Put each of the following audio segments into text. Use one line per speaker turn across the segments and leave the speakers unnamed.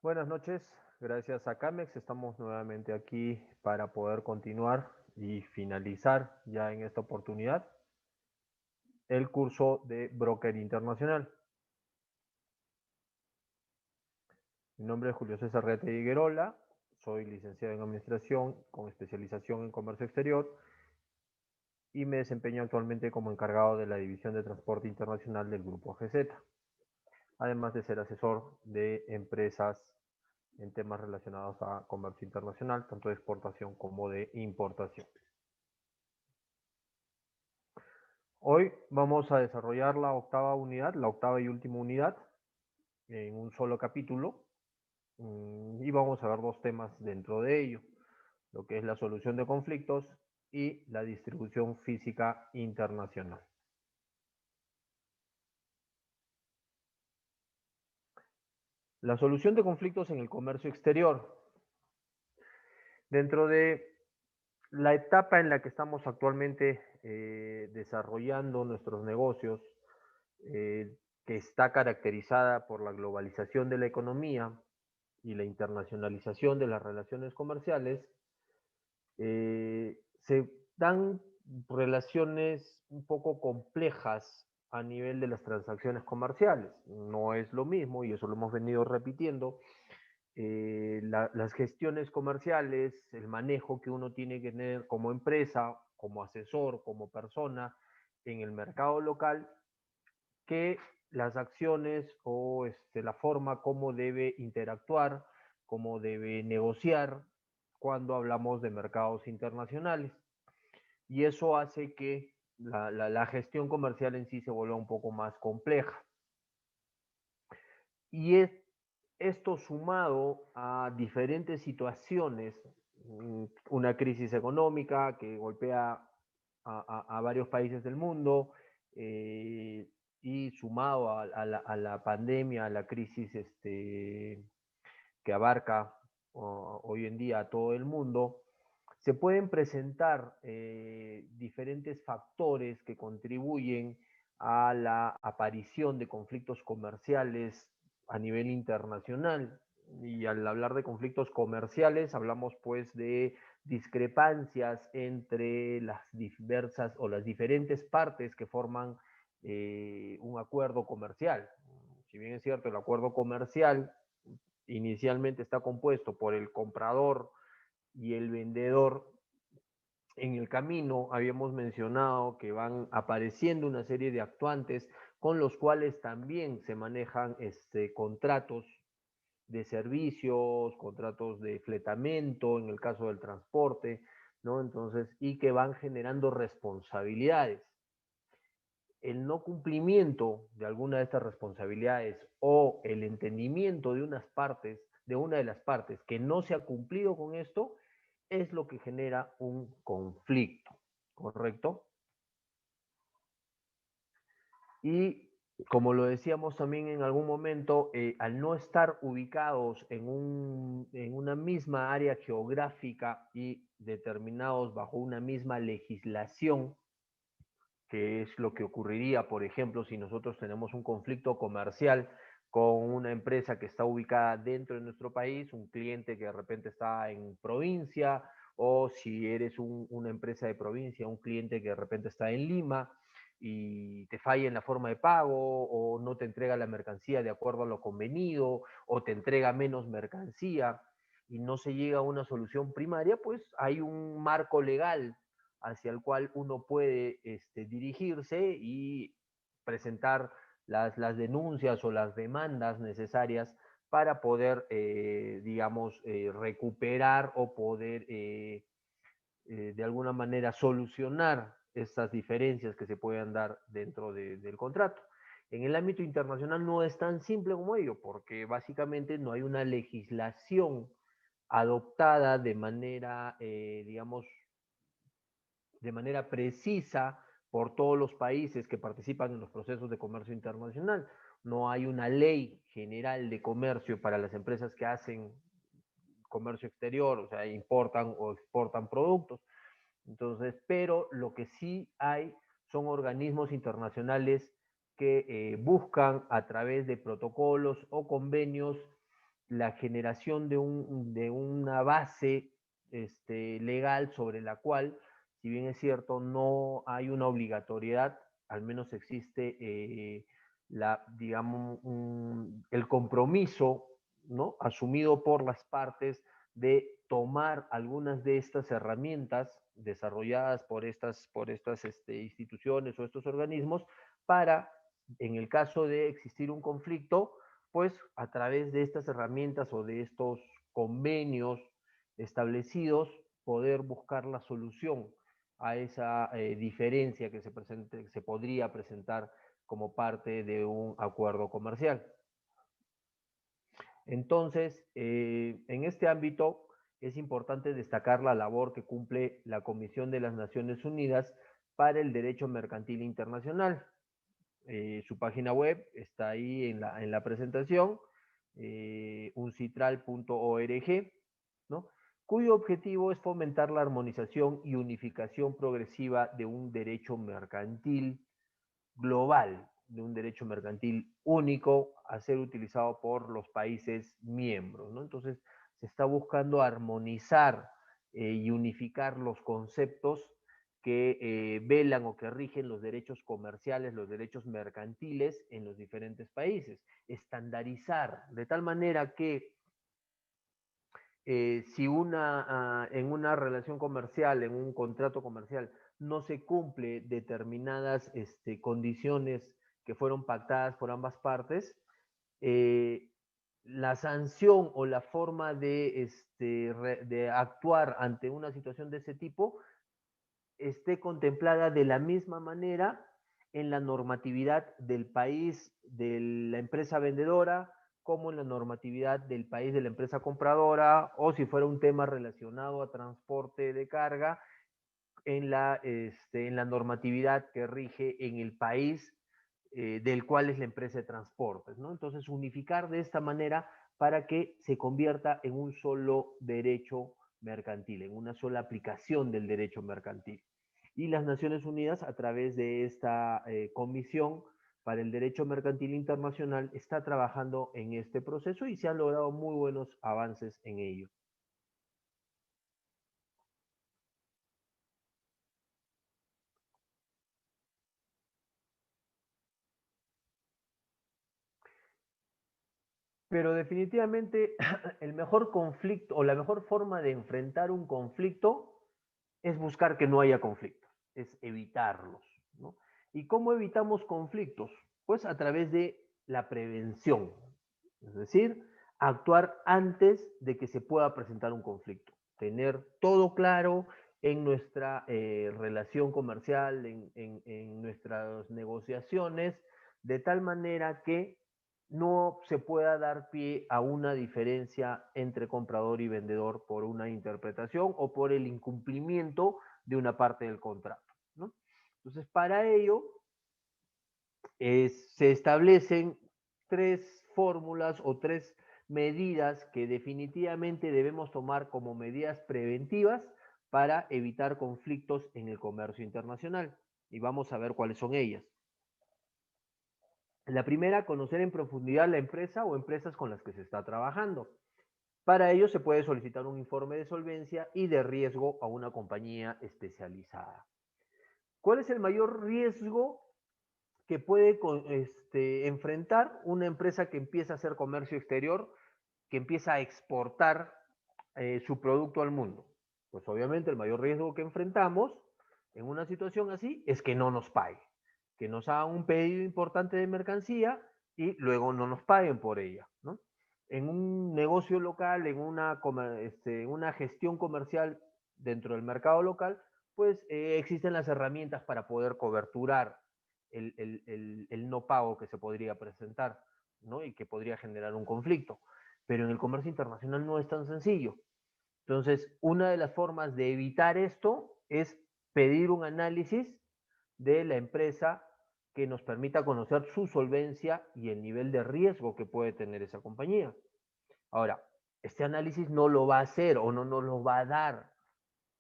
Buenas noches, gracias a Camex estamos nuevamente aquí para poder continuar y finalizar ya en esta oportunidad el curso de Broker Internacional. Mi nombre es Julio César Rete Higuerola, soy licenciado en Administración con especialización en Comercio Exterior y me desempeño actualmente como encargado de la División de Transporte Internacional del Grupo AGZ, además de ser asesor de empresas en temas relacionados a comercio internacional, tanto de exportación como de importación. Hoy vamos a desarrollar la octava unidad, la octava y última unidad, en un solo capítulo, y vamos a ver dos temas dentro de ello, lo que es la solución de conflictos y la distribución física internacional. La solución de conflictos en el comercio exterior. Dentro de la etapa en la que estamos actualmente desarrollando nuestros negocios, que está caracterizada por la globalización de la economía y la internacionalización de las relaciones comerciales, se dan relaciones un poco complejas a nivel de las transacciones comerciales. No es lo mismo, y eso lo hemos venido repitiendo, las gestiones comerciales, el manejo que uno tiene que tener como empresa, como asesor, como persona en el mercado local, que las acciones o la forma como debe interactuar, cómo debe negociar cuando hablamos de mercados internacionales. Y eso hace que la gestión comercial en sí se vuelva un poco más compleja. Y esto sumado a diferentes situaciones, una crisis económica que golpea a varios países del mundo, y sumado a la pandemia, a la crisis que abarca hoy en día a todo el mundo, se pueden presentar diferentes factores que contribuyen a la aparición de conflictos comerciales a nivel internacional. Y al hablar de conflictos comerciales, hablamos pues de discrepancias entre las diversas o las diferentes partes que forman un acuerdo comercial. Si bien es cierto, el acuerdo comercial inicialmente está compuesto por el comprador y el vendedor, en el camino habíamos mencionado que van apareciendo una serie de actuantes con los cuales también se manejan contratos de servicios, contratos de fletamento, en el caso del transporte, ¿no? Entonces, y que van generando responsabilidades. El no cumplimiento de alguna de estas responsabilidades o el entendimiento de de una de las partes que no se ha cumplido con esto, es lo que genera un conflicto, ¿correcto? Y como lo decíamos también en algún momento, al no estar ubicados en una misma área geográfica y determinados bajo una misma legislación, que es lo que ocurriría, por ejemplo, si nosotros tenemos un conflicto comercial con una empresa que está ubicada dentro de nuestro país, un cliente que de repente está en provincia, o si eres una empresa de provincia, un cliente que de repente está en Lima y te falla en la forma de pago, o no te entrega la mercancía de acuerdo a lo convenido, o te entrega menos mercancía y no se llega a una solución primaria, pues hay un marco legal hacia el cual uno puede dirigirse y presentar las denuncias o las demandas necesarias para poder, digamos, recuperar o poder de alguna manera solucionar estas diferencias que se puedan dar dentro del contrato. En el ámbito internacional no es tan simple como ello, porque básicamente no hay una legislación adoptada de manera, digamos, de manera precisa por todos los países que participan en los procesos de comercio internacional. No hay una ley general de comercio para las empresas que hacen comercio exterior, o sea, importan o exportan productos. Entonces, pero lo que sí hay son organismos internacionales que buscan a través de protocolos o convenios la generación de una base legal sobre la cual, si bien es cierto, no hay una obligatoriedad, al menos existe digamos, el compromiso, ¿no?, asumido por las partes de tomar algunas de estas herramientas desarrolladas por estas instituciones o estos organismos para, en el caso de existir un conflicto, pues a través de estas herramientas o de estos convenios establecidos, poder buscar la solución a esa diferencia que se podría presentar como parte de un acuerdo comercial. Entonces, en este ámbito es importante destacar la labor que cumple la Comisión de las Naciones Unidas para el Derecho Mercantil Internacional. Su página web está ahí en la presentación, uncitral.org, ¿no?, cuyo objetivo es fomentar la armonización y unificación progresiva de un derecho mercantil global, de un derecho mercantil único a ser utilizado por los países miembros, ¿no? Entonces, se está buscando armonizar y unificar los conceptos que velan o que rigen los derechos comerciales, los derechos mercantiles en los diferentes países, estandarizar de tal manera que si en una relación comercial, en un contrato comercial, no se cumple determinadas condiciones que fueron pactadas por ambas partes, eh, la sanción o la forma de actuar ante una situación de ese tipo esté contemplada de la misma manera en la normatividad del país de la empresa vendedora, como en la normatividad del país de la empresa compradora, o si fuera un tema relacionado a transporte de carga, en la normatividad que rige en el país del cual es la empresa de transportes, ¿no? Entonces, unificar de esta manera para que se convierta en un solo derecho mercantil, en una sola aplicación del derecho mercantil. Y las Naciones Unidas, a través de esta Comisión para el Derecho Mercantil Internacional, está trabajando en este proceso y se han logrado muy buenos avances en ello. Pero definitivamente el mejor conflicto o la mejor forma de enfrentar un conflicto es buscar que no haya conflictos, es evitarlos, ¿no? ¿Y cómo evitamos conflictos? Pues a través de la prevención, es decir, actuar antes de que se pueda presentar un conflicto, tener todo claro en nuestra relación comercial, en nuestras negociaciones, de tal manera que no se pueda dar pie a una diferencia entre comprador y vendedor por una interpretación o por el incumplimiento de una parte del contrato, ¿no? Entonces, para ello, se establecen tres fórmulas o tres medidas que definitivamente debemos tomar como medidas preventivas para evitar conflictos en el comercio internacional. Y vamos a ver cuáles son ellas. La primera, conocer en profundidad la empresa o empresas con las que se está trabajando. Para ello se puede solicitar un informe de solvencia y de riesgo a una compañía especializada. ¿Cuál es el mayor riesgo que puede enfrentar una empresa que empieza a hacer comercio exterior, que empieza a exportar su producto al mundo? Pues obviamente el mayor riesgo que enfrentamos en una situación así es que no nos pague, que nos hagan un pedido importante de mercancía y luego no nos paguen por ella, ¿no? En un negocio local, en una gestión comercial dentro del mercado local, pues existen las herramientas para poder coberturar el no pago que se podría presentar, ¿no?, y que podría generar un conflicto. Pero en el comercio internacional no es tan sencillo. Entonces, una de las formas de evitar esto es pedir un análisis de la empresa que nos permita conocer su solvencia y el nivel de riesgo que puede tener esa compañía. Ahora, este análisis no lo va a hacer o no nos lo va a dar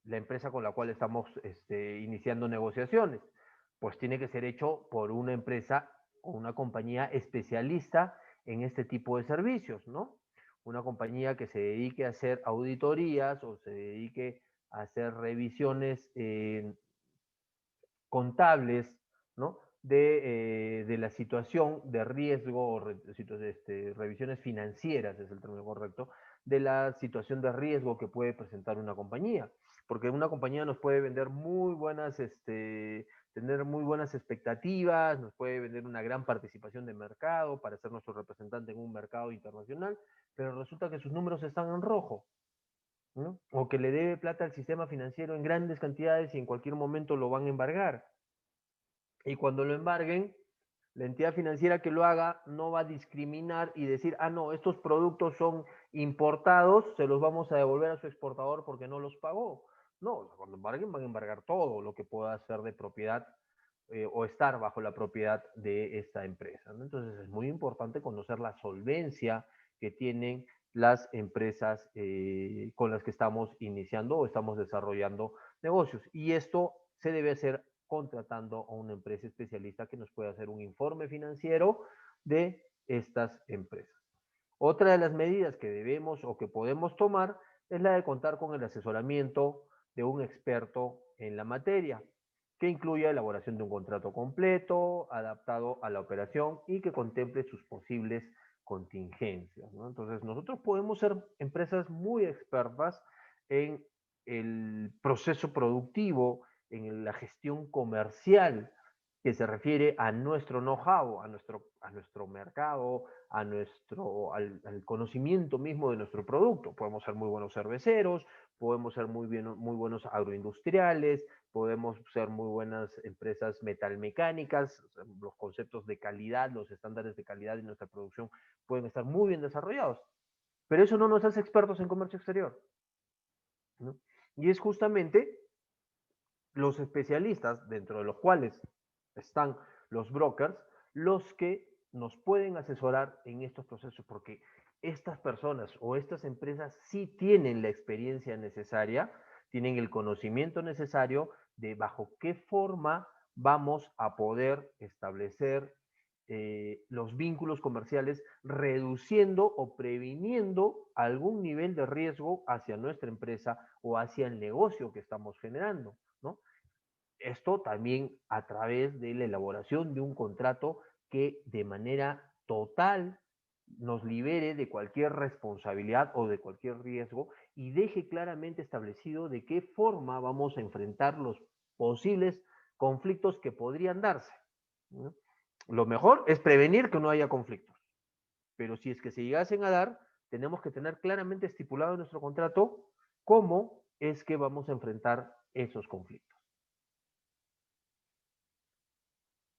la empresa con la cual estamos iniciando negociaciones, pues tiene que ser hecho por una empresa o una compañía especialista en este tipo de servicios, ¿no? una compañía que se dedique a hacer auditorías o se dedique a hacer revisiones contables, ¿no? De la situación de riesgo, o revisiones financieras, es el término correcto, de la situación de riesgo que puede presentar una compañía. Porque una compañía nos puede vender muy buenas, tener muy buenas expectativas, nos puede vender una gran participación de mercado para ser nuestro representante en un mercado internacional, pero resulta que sus números están en rojo, ¿no? O que le debe plata al sistema financiero en grandes cantidades y en cualquier momento lo van a embargar. Y cuando lo embarguen, la entidad financiera que lo haga no va a discriminar y decir, ah, no, estos productos son importados, se los vamos a devolver a su exportador porque no los pagó. No, cuando embarguen van a embargar todo lo que pueda ser de propiedad o estar bajo la propiedad de esta empresa, ¿no? Entonces es muy importante conocer la solvencia que tienen las empresas con las que estamos iniciando o estamos desarrollando negocios. Y esto se debe hacer contratando a una empresa especialista que nos pueda hacer un informe financiero de estas empresas. Otra de las medidas que debemos o que podemos tomar es la de contar con el asesoramiento de un experto en la materia, que incluya elaboración de un contrato completo, adaptado a la operación y que contemple sus posibles contingencias, ¿no? Entonces, nosotros podemos ser empresas muy expertas en el proceso productivo, en la gestión comercial, que se refiere a nuestro know-how, a nuestro mercado, al conocimiento mismo de nuestro producto. Podemos ser muy buenos cerveceros, podemos ser muy buenos agroindustriales, podemos ser muy buenas empresas metalmecánicas, o sea, los conceptos de calidad, los estándares de calidad de nuestra producción pueden estar muy bien desarrollados, pero eso no nos hace expertos en comercio exterior, ¿no? Y es justamente los especialistas, dentro de los cuales están los brokers, los que nos pueden asesorar en estos procesos, porque estas personas o estas empresas sí tienen la experiencia necesaria, tienen el conocimiento necesario de bajo qué forma vamos a poder establecer los vínculos comerciales, reduciendo o previniendo algún nivel de riesgo hacia nuestra empresa o hacia el negocio que estamos generando, ¿no? Esto también a través de la elaboración de un contrato que de manera total nos libere de cualquier responsabilidad o de cualquier riesgo y deje claramente establecido de qué forma vamos a enfrentar los posibles conflictos que podrían darse, ¿no? Lo mejor es prevenir que no haya conflictos, pero si es que se llegasen a dar, tenemos que tener claramente estipulado en nuestro contrato cómo es que vamos a enfrentar esos conflictos.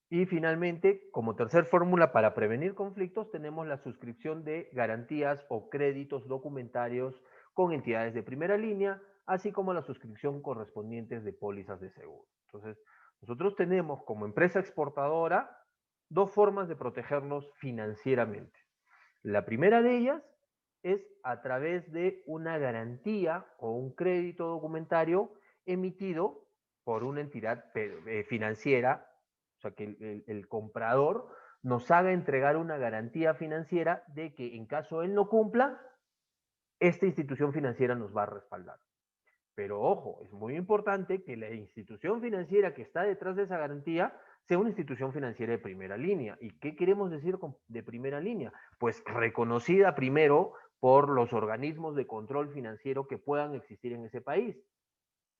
Y finalmente, como tercer fórmula para prevenir conflictos, tenemos la suscripción de garantías o créditos documentarios con entidades de primera línea, así como la suscripción correspondientes de pólizas de seguro. Entonces, nosotros tenemos como empresa exportadora dos formas de protegernos financieramente. La primera de ellas es a través de una garantía o un crédito documentario emitido por una entidad financiera, o sea, que el comprador nos haga entregar una garantía financiera de que en caso él no cumpla, esta institución financiera nos va a respaldar. Pero ojo, es muy importante que la institución financiera que está detrás de esa garantía sea una institución financiera de primera línea. ¿Y qué queremos decir de primera línea? Pues reconocida primero por los organismos de control financiero que puedan existir en ese país.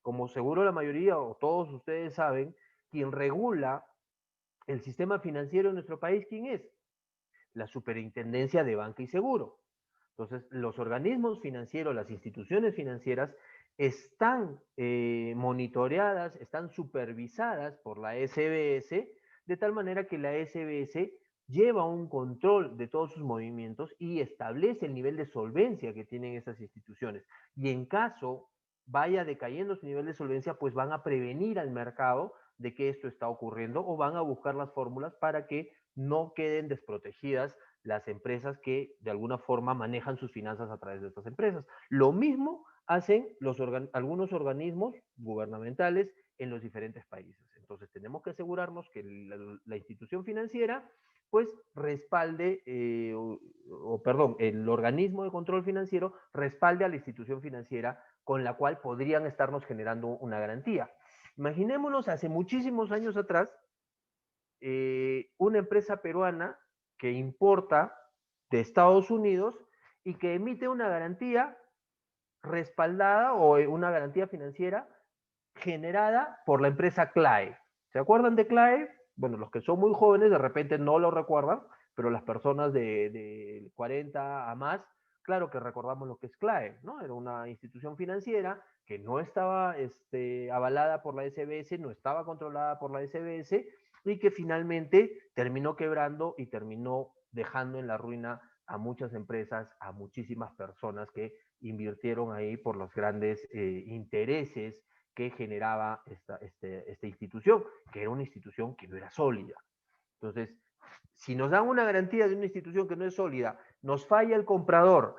Como seguro la mayoría o todos ustedes saben, quien regula el sistema financiero en nuestro país, ¿quién es? La Superintendencia de Banca y Seguro. Entonces, los organismos financieros, las instituciones financieras, están monitoreadas, están supervisadas por la SBS, de tal manera que la SBS lleva un control de todos sus movimientos y establece el nivel de solvencia que tienen esas instituciones. Y en caso vaya decayendo su nivel de solvencia, pues van a prevenir al mercado de que esto está ocurriendo o van a buscar las fórmulas para que no queden desprotegidas las empresas que de alguna forma manejan sus finanzas a través de estas empresas. Lo mismo hacen algunos organismos gubernamentales en los diferentes países. Entonces tenemos que asegurarnos que la institución financiera pues respalde, perdón, el organismo de control financiero respalde a la institución financiera con la cual podrían estarnos generando una garantía. Imaginémonos hace muchísimos años atrás, una empresa peruana que importa de Estados Unidos y que emite una garantía respaldada o una garantía financiera generada por la empresa CLAE. ¿Se acuerdan de CLAE? Bueno, los que son muy jóvenes de repente no lo recuerdan, pero las personas de 40 a más, claro que recordamos lo que es CLAE, ¿no? Era una institución financiera que no estaba avalada por la SBS, no estaba controlada por la SBS y que finalmente terminó quebrando y terminó dejando en la ruina a muchas empresas, a muchísimas personas que invirtieron ahí por los grandes intereses que generaba esta institución, que era una institución que no era sólida. Entonces, si nos dan una garantía de una institución que no es sólida, nos falla el comprador,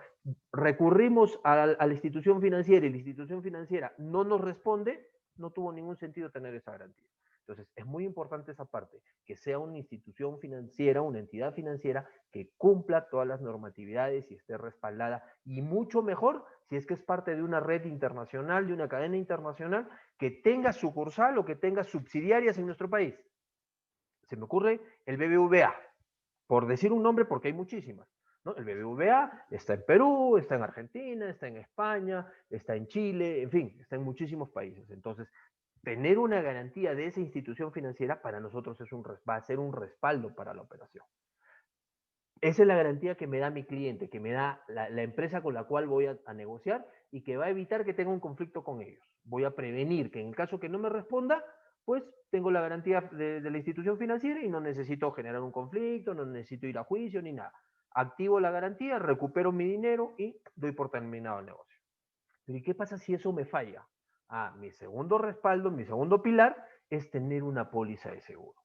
recurrimos a la institución financiera y la institución financiera no nos responde, no tuvo ningún sentido tener esa garantía. Entonces, es muy importante esa parte, que sea una institución financiera, una entidad financiera que cumpla todas las normatividades y esté respaldada. Y mucho mejor si es que es parte de una red internacional, de una cadena internacional, que tenga sucursal o que tenga subsidiarias en nuestro país. Se me ocurre el BBVA, por decir un nombre porque hay muchísimas. ¿No? El BBVA está en Perú, está en Argentina, está en España, está en Chile, en fin, está en muchísimos países. Entonces, tener una garantía de esa institución financiera para nosotros va a ser un respaldo para la operación. Esa es la garantía que me da mi cliente, que me da la empresa con la cual voy a negociar y que va a evitar que tenga un conflicto con ellos. Voy a prevenir que en caso que no me responda, pues tengo la garantía de la institución financiera y no necesito generar un conflicto, no necesito ir a juicio ni nada. Activo la garantía, recupero mi dinero y doy por terminado el negocio. Pero ¿y qué pasa si eso me falla? Mi segundo respaldo, mi segundo pilar es tener una póliza de seguro.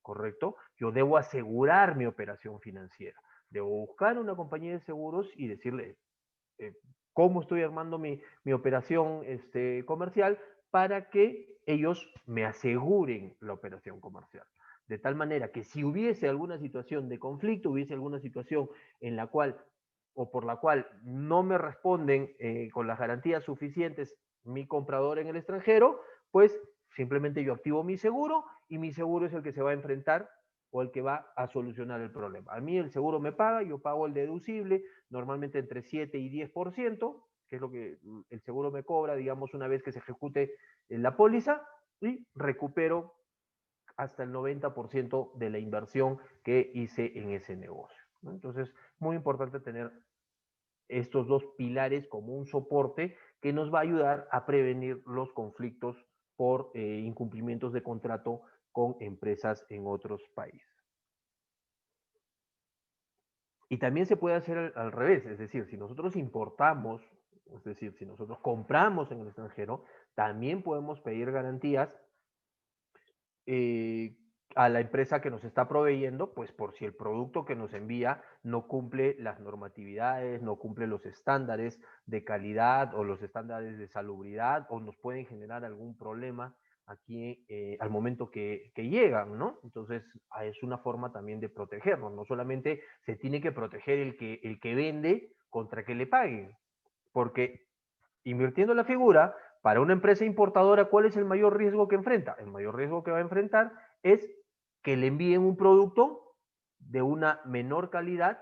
¿Correcto? Yo debo asegurar mi operación financiera. Debo buscar una compañía de seguros y decirle cómo estoy armando mi operación comercial para que ellos me aseguren la operación comercial. De tal manera que si hubiese alguna situación de conflicto, hubiese alguna situación en la cual o por la cual no me responden con las garantías suficientes mi comprador en el extranjero, pues simplemente yo activo mi seguro y mi seguro es el que se va a enfrentar o el que va a solucionar el problema. A mí el seguro me paga, yo pago el deducible, normalmente entre 7 y 10%, que es lo que el seguro me cobra, digamos, una vez que se ejecute la póliza, y recupero hasta el 90% de la inversión que hice en ese negocio. ¿No? Entonces, muy importante tener estos dos pilares como un soporte que nos va a ayudar a prevenir los conflictos por incumplimientos de contrato con empresas en otros países. Y también se puede hacer al revés, es decir, si nosotros importamos, es decir, si nosotros compramos en el extranjero, también podemos pedir garantías eh, a la empresa que nos está proveyendo, pues por si el producto que nos envía no cumple las normatividades, no cumple los estándares de calidad o los estándares de salubridad o nos pueden generar algún problema aquí al momento que llegan, ¿no? Entonces es una forma también de protegernos, no solamente se tiene que proteger el que vende contra que le paguen, porque invirtiendo la figura, para una empresa importadora, ¿cuál es el mayor riesgo que enfrenta? El mayor riesgo que va a enfrentar es que le envíen un producto de una menor calidad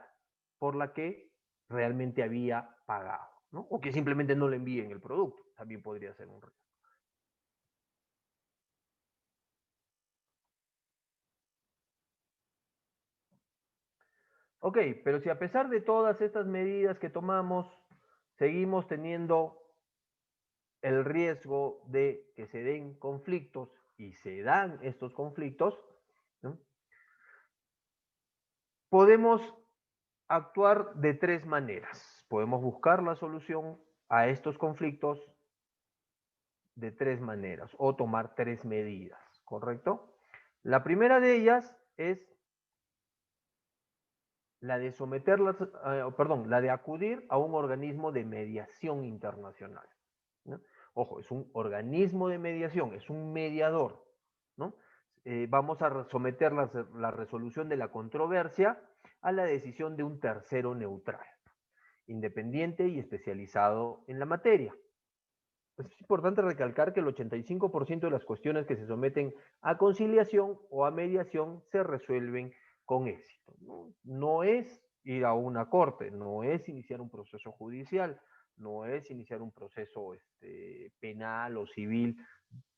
por la que realmente había pagado, ¿no? O que simplemente no le envíen el producto, también podría ser un riesgo. Ok, pero si a pesar de todas estas medidas que tomamos, seguimos teniendo el riesgo de que se den conflictos y se dan estos conflictos, ¿no? Podemos actuar de tres maneras. Podemos buscar la solución a estos conflictos de tres maneras o tomar tres medidas, ¿correcto? La primera de ellas es la de someterlas, perdón, la de acudir a un organismo de mediación internacional, ¿no? Ojo, es un organismo de mediación, es un mediador, ¿no? vamos a someter la resolución de la controversia a la decisión de un tercero neutral, independiente y especializado en la materia. Es importante recalcar que el 85% de las cuestiones que se someten a conciliación o a mediación se resuelven con éxito. No es ir a una corte, no es iniciar un proceso judicial, no es iniciar un proceso penal o civil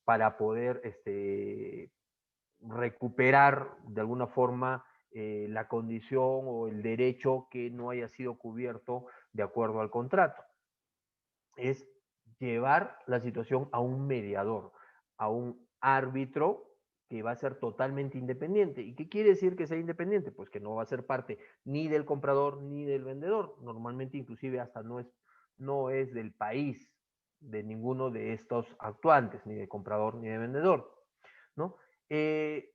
para poder recuperar de alguna forma la condición o el derecho que no haya sido cubierto de acuerdo al contrato. Es llevar la situación a un mediador, a un árbitro que va a ser totalmente independiente. ¿Y qué quiere decir que sea independiente? Pues que no va a ser parte ni del comprador ni del vendedor. Normalmente inclusive hasta no es del país, de ninguno de estos actuantes, ni de comprador ni de vendedor, ¿no?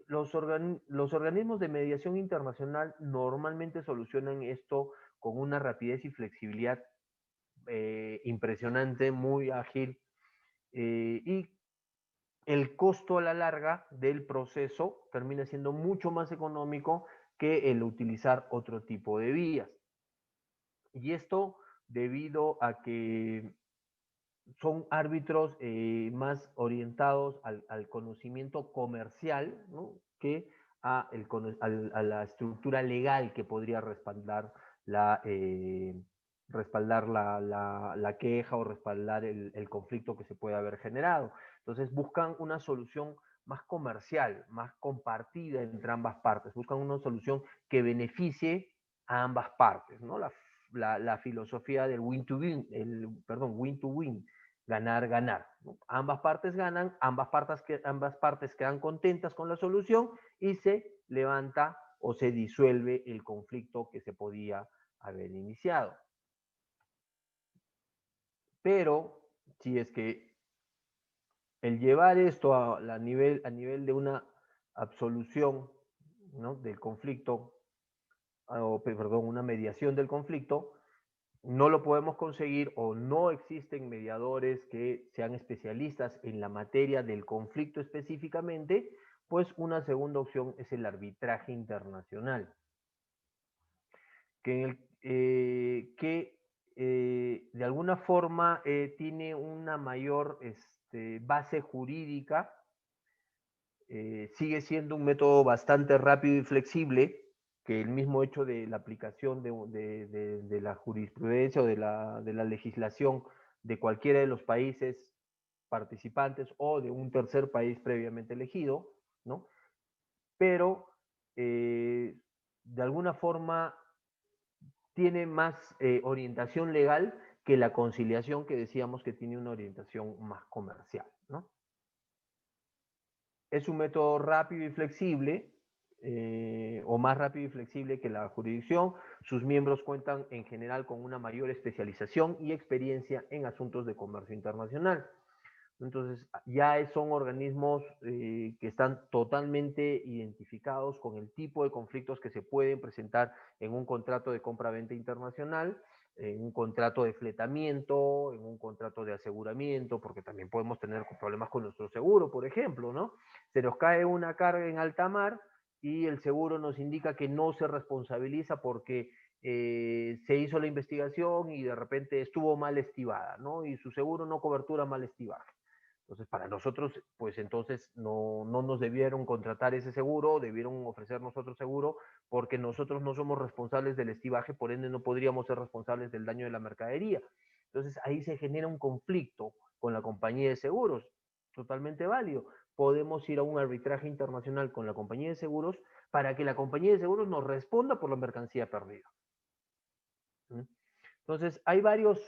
Los organismos de mediación internacional normalmente solucionan esto con una rapidez y flexibilidad impresionante, muy ágil, y el costo a la larga del proceso termina siendo mucho más económico que el utilizar otro tipo de vías. Y esto debido a que son árbitros más orientados al conocimiento comercial, ¿no? Que a la estructura legal que podría respaldar la queja o respaldar el conflicto que se puede haber generado. Entonces buscan una solución más comercial, más compartida entre ambas partes, buscan una solución que beneficie a ambas partes, ¿no? La filosofía del win to win, win to win, ganar, ganar, ¿no? Ambas partes ganan, ambas partes quedan contentas con la solución y se levanta o se disuelve el conflicto que se podía haber iniciado. Pero si es que el llevar esto a nivel de una absolución, ¿no?, del conflicto, perdón, una mediación del conflicto, no lo podemos conseguir o no existen mediadores que sean especialistas en la materia del conflicto específicamente, pues una segunda opción es el arbitraje internacional, que de alguna forma tiene una mayor base jurídica, sigue siendo un método bastante rápido y flexible, que el mismo hecho de la aplicación de la jurisprudencia o de la legislación de cualquiera de los países participantes o de un tercer país previamente elegido, ¿no? Pero de alguna forma tiene más orientación legal que la conciliación, que decíamos que tiene una orientación más comercial, ¿no? Es un método rápido y flexible, o más rápido y flexible que la jurisdicción. Sus miembros cuentan en general con una mayor especialización y experiencia en asuntos de comercio internacional. Entonces, ya son organismos que están totalmente identificados con el tipo de conflictos que se pueden presentar en un contrato de compra-venta internacional, en un contrato de fletamiento, en un contrato de aseguramiento, porque también podemos tener problemas con nuestro seguro, por ejemplo, ¿no? Se nos cae una carga en alta mar y el seguro nos indica que no se responsabiliza porque se hizo la investigación y de repente estuvo mal estivada, ¿no? Y su seguro no cobertura mal estivaje. Entonces, para nosotros, pues entonces no nos debieron contratar ese seguro, debieron ofrecernos otro seguro, porque nosotros no somos responsables del estivaje, por ende no podríamos ser responsables del daño de la mercadería. Entonces, ahí se genera un conflicto con la compañía de seguros, totalmente válido. Podemos ir a un arbitraje internacional con la compañía de seguros para que la compañía de seguros nos responda por la mercancía perdida. Entonces, hay varios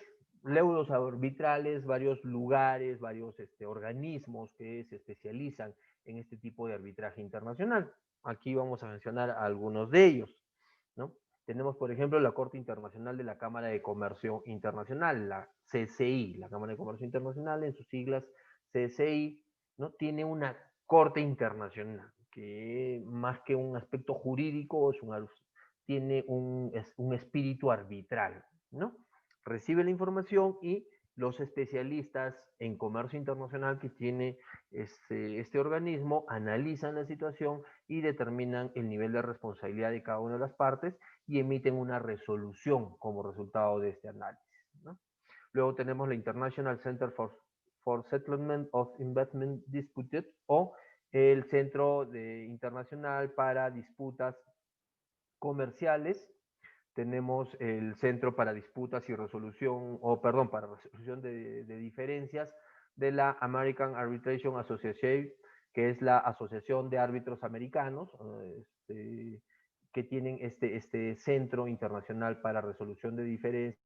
leudos arbitrales, varios lugares, varios organismos que se especializan en este tipo de arbitraje internacional. Aquí vamos a mencionar algunos de ellos, ¿no? Tenemos, por ejemplo, la Corte Internacional de la Cámara de Comercio Internacional, la CCI, la Cámara de Comercio Internacional, en sus siglas CCI, ¿no? Tiene una Corte Internacional, que más que un aspecto jurídico, tiene un espíritu arbitral, ¿no? Recibe la información y los especialistas en comercio internacional que tiene este organismo analizan la situación y determinan el nivel de responsabilidad de cada una de las partes y emiten una resolución como resultado de este análisis, ¿no? Luego tenemos la International Center for Settlement of Investment Disputes, o el Centro Internacional para Disputas Comerciales. Tenemos el Centro para Disputas y Resolución, para resolución de diferencias de la American Arbitration Association, que es la Asociación de Árbitros Americanos, que tienen este Centro Internacional para Resolución de Diferencias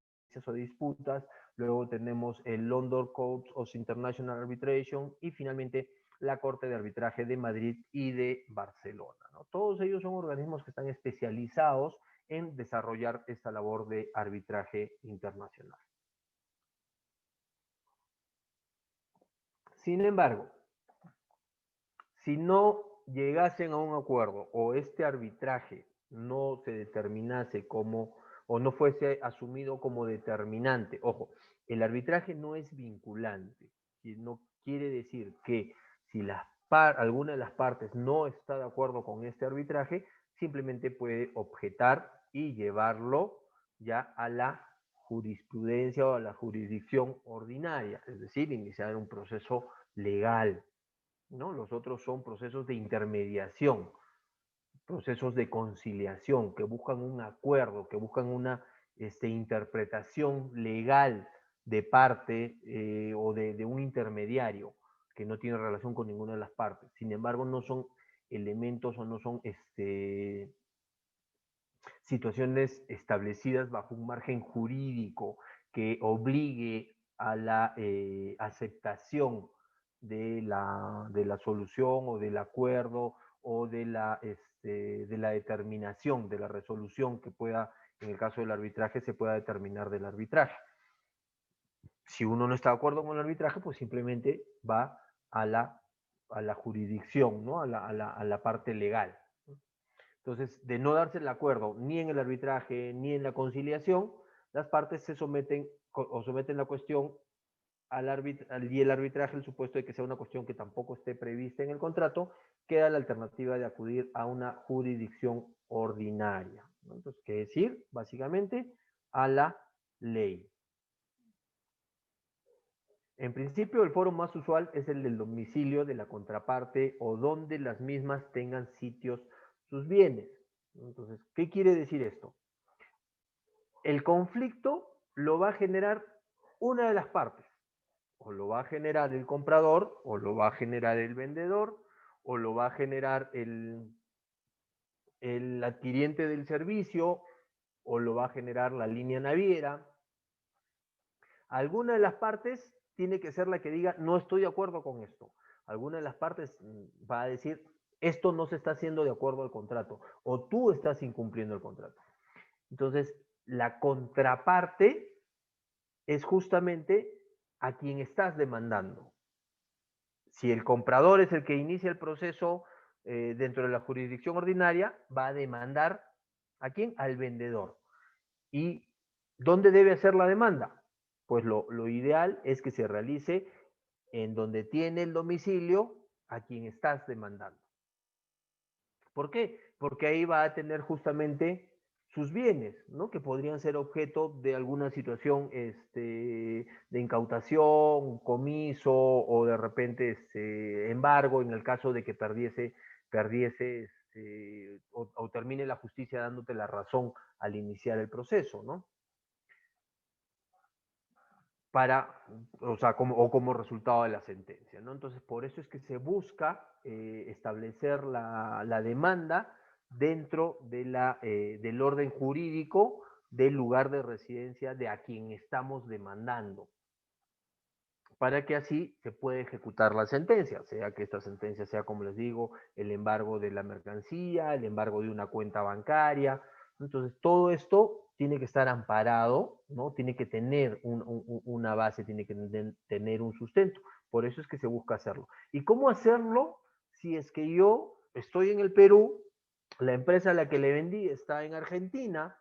o Disputas. Luego tenemos el London Court of International Arbitration y finalmente la Corte de Arbitraje de Madrid y de Barcelona, ¿no? Todos ellos son organismos que están especializados en desarrollar esta labor de arbitraje internacional. Sin embargo, si no llegasen a un acuerdo o este arbitraje no se determinase como, o no fuese asumido como determinante, ojo, el arbitraje no es vinculante, y no quiere decir que si alguna de las partes no está de acuerdo con este arbitraje, simplemente puede objetar y llevarlo ya a la jurisprudencia o a la jurisdicción ordinaria, es decir, iniciar un proceso legal, ¿no? Los otros son procesos de intermediación, procesos de conciliación, que buscan un acuerdo, que buscan una interpretación legal de parte o de un intermediario que no tiene relación con ninguna de las partes. Sin embargo, no son elementos o no son situaciones establecidas bajo un margen jurídico que obligue a la aceptación de la solución o del acuerdo o de la determinación, de la resolución que pueda, en el caso del arbitraje, se pueda determinar del arbitraje. Si uno no está de acuerdo con el arbitraje, pues simplemente va a la jurisdicción, ¿no? a la parte legal. Entonces, de no darse el acuerdo ni en el arbitraje ni en la conciliación, las partes se someten o someten la cuestión y el arbitraje, el supuesto de que sea una cuestión que tampoco esté prevista en el contrato, queda la alternativa de acudir a una jurisdicción ordinaria, ¿no? Entonces, ¿qué decir? Básicamente, a la ley. En principio, el foro más usual es el del domicilio de la contraparte o donde las mismas tengan sitios sus bienes. Entonces, ¿qué quiere decir esto? El conflicto lo va a generar una de las partes. O lo va a generar el comprador, o lo va a generar el vendedor, o lo va a generar el adquiriente del servicio, o lo va a generar la línea naviera. Alguna de las partes tiene que ser la que diga, no estoy de acuerdo con esto. Alguna de las partes va a decir, esto no se está haciendo de acuerdo al contrato, o tú estás incumpliendo el contrato. Entonces, la contraparte es justamente a quien estás demandando. Si el comprador es el que inicia el proceso dentro de la jurisdicción ordinaria, va a demandar ¿a quién? Al vendedor. ¿Y dónde debe hacer la demanda? Pues lo ideal es que se realice en donde tiene el domicilio a quien estás demandando. ¿Por qué? Porque ahí va a tener justamente sus bienes, ¿no? Que podrían ser objeto de alguna situación de incautación, comiso o de repente embargo en el caso de que perdiese o termine la justicia dándote la razón al iniciar el proceso, ¿no? Como resultado de la sentencia, ¿no? Entonces, por eso es que se busca establecer la demanda dentro del orden jurídico del lugar de residencia de a quien estamos demandando, para que así se pueda ejecutar la sentencia, sea que esta sentencia sea, como les digo, el embargo de la mercancía, el embargo de una cuenta bancaria. Entonces, todo esto tiene que estar amparado, ¿no? Tiene que tener una base, tiene que tener un sustento. Por eso es que se busca hacerlo. ¿Y cómo hacerlo si es que yo estoy en el Perú, la empresa a la que le vendí está en Argentina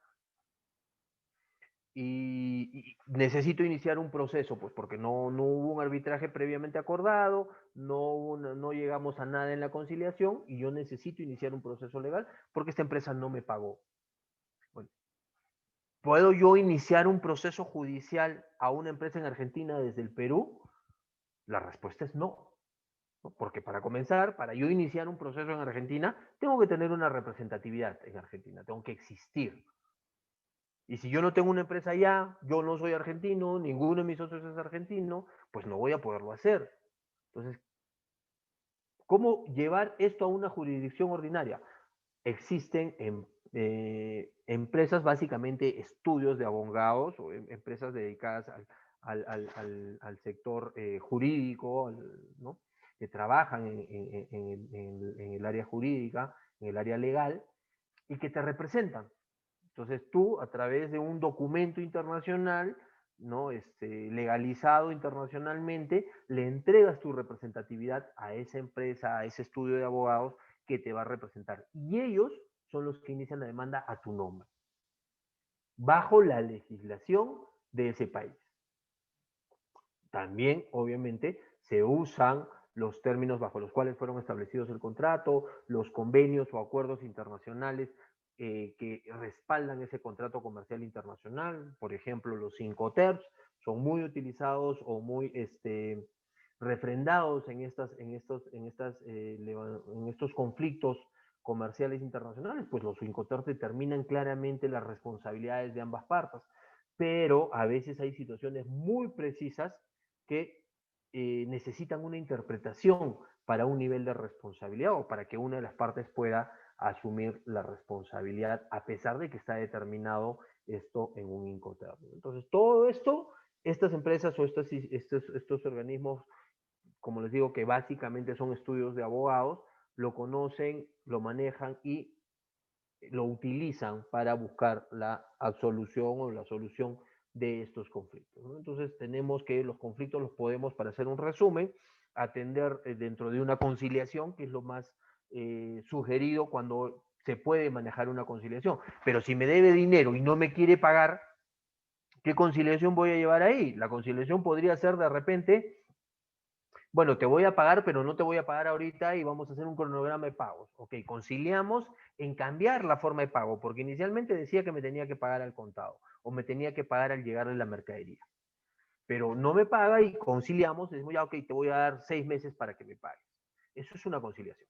y necesito iniciar un proceso, pues porque no hubo un arbitraje previamente acordado, no llegamos a nada en la conciliación y yo necesito iniciar un proceso legal porque esta empresa no me pagó. Bueno, ¿puedo yo iniciar un proceso judicial a una empresa en Argentina desde el Perú? La respuesta es no. ¿No? Porque para comenzar, para yo iniciar un proceso en Argentina, tengo que tener una representatividad en Argentina, tengo que existir. Y si yo no tengo una empresa allá, yo no soy argentino, ninguno de mis socios es argentino, pues no voy a poderlo hacer. Entonces, ¿cómo llevar esto a una jurisdicción ordinaria? Existen empresas, básicamente estudios de abogados o empresas dedicadas al sector jurídico, ¿no? Que trabajan en el área jurídica, en el área legal, y que te representan. Entonces tú, a través de un documento internacional, ¿no? Legalizado internacionalmente, le entregas tu representatividad a esa empresa, a ese estudio de abogados que te va a representar. Y ellos son los que inician la demanda a tu nombre, bajo la legislación de ese país. También, obviamente, se usan los términos bajo los cuales fueron establecidos el contrato, los convenios o acuerdos internacionales que respaldan ese contrato comercial internacional. Por ejemplo, los 5 TERPS son muy utilizados o muy refrendados en estos conflictos comerciales internacionales, pues los 5 TERPS determinan claramente las responsabilidades de ambas partes, pero a veces hay situaciones muy precisas que necesitan una interpretación para un nivel de responsabilidad o para que una de las partes pueda asumir la responsabilidad a pesar de que está determinado esto en un Incoterm. Entonces, todo esto, estas empresas o estos organismos, como les digo, que básicamente son estudios de abogados, lo conocen, lo manejan y lo utilizan para buscar la absolución o la solución de estos conflictos, ¿no? Entonces tenemos que los conflictos los podemos, para hacer un resumen, atender dentro de una conciliación, que es lo más sugerido cuando se puede manejar una conciliación. Pero si me debe dinero y no me quiere pagar, ¿qué conciliación voy a llevar ahí? La conciliación podría ser de repente, bueno, te voy a pagar, pero no te voy a pagar ahorita y vamos a hacer un cronograma de pagos. Ok, conciliamos en cambiar la forma de pago, porque inicialmente decía que me tenía que pagar al contado o me tenía que pagar al llegarle la mercadería. Pero no me paga y conciliamos, decimos ya, ok, te voy a dar 6 meses para que me pagues. Eso es una conciliación.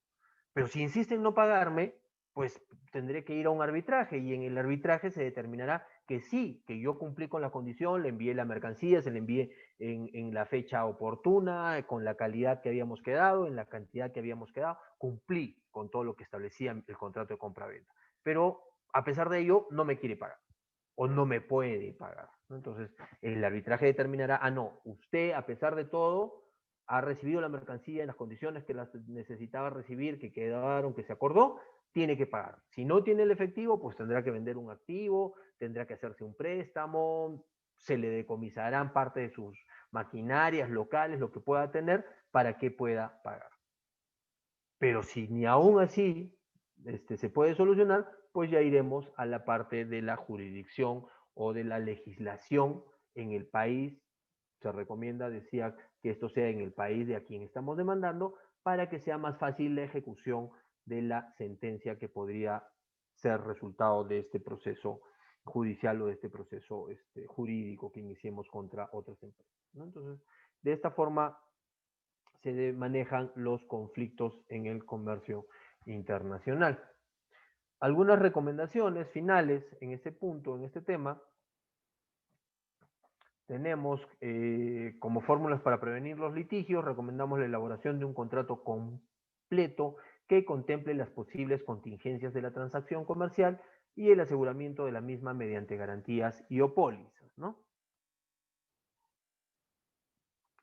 Pero si insiste en no pagarme, pues tendré que ir a un arbitraje y en el arbitraje se determinará que sí, que yo cumplí con la condición, le envié la mercancía, se le envié en la fecha oportuna, con la calidad que habíamos quedado, en la cantidad que habíamos quedado, cumplí con todo lo que establecía el contrato de compra-venta. Pero a pesar de ello, no me quiere pagar o no me puede pagar, ¿no? Entonces, el arbitraje determinará, no, usted a pesar de todo ha recibido la mercancía en las condiciones que las necesitaba recibir, que quedaron, que se acordó, tiene que pagar. Si no tiene el efectivo, pues tendrá que vender un activo, tendrá que hacerse un préstamo, se le decomisarán parte de sus maquinarias locales, lo que pueda tener, para que pueda pagar. Pero si ni aún así se puede solucionar, pues ya iremos a la parte de la jurisdicción o de la legislación en el país. Se recomienda, decía, que esto sea en el país de a quien estamos demandando para que sea más fácil la ejecución de la sentencia que podría ser resultado de este proceso judicial o de este proceso jurídico que iniciemos contra otras empresas, ¿no? Entonces, de esta forma se manejan los conflictos en el comercio internacional. Algunas recomendaciones finales en este punto, en este tema. Tenemos como fórmulas para prevenir los litigios, recomendamos la elaboración de un contrato completo que contemple las posibles contingencias de la transacción comercial y el aseguramiento de la misma mediante garantías y o pólizas, ¿no?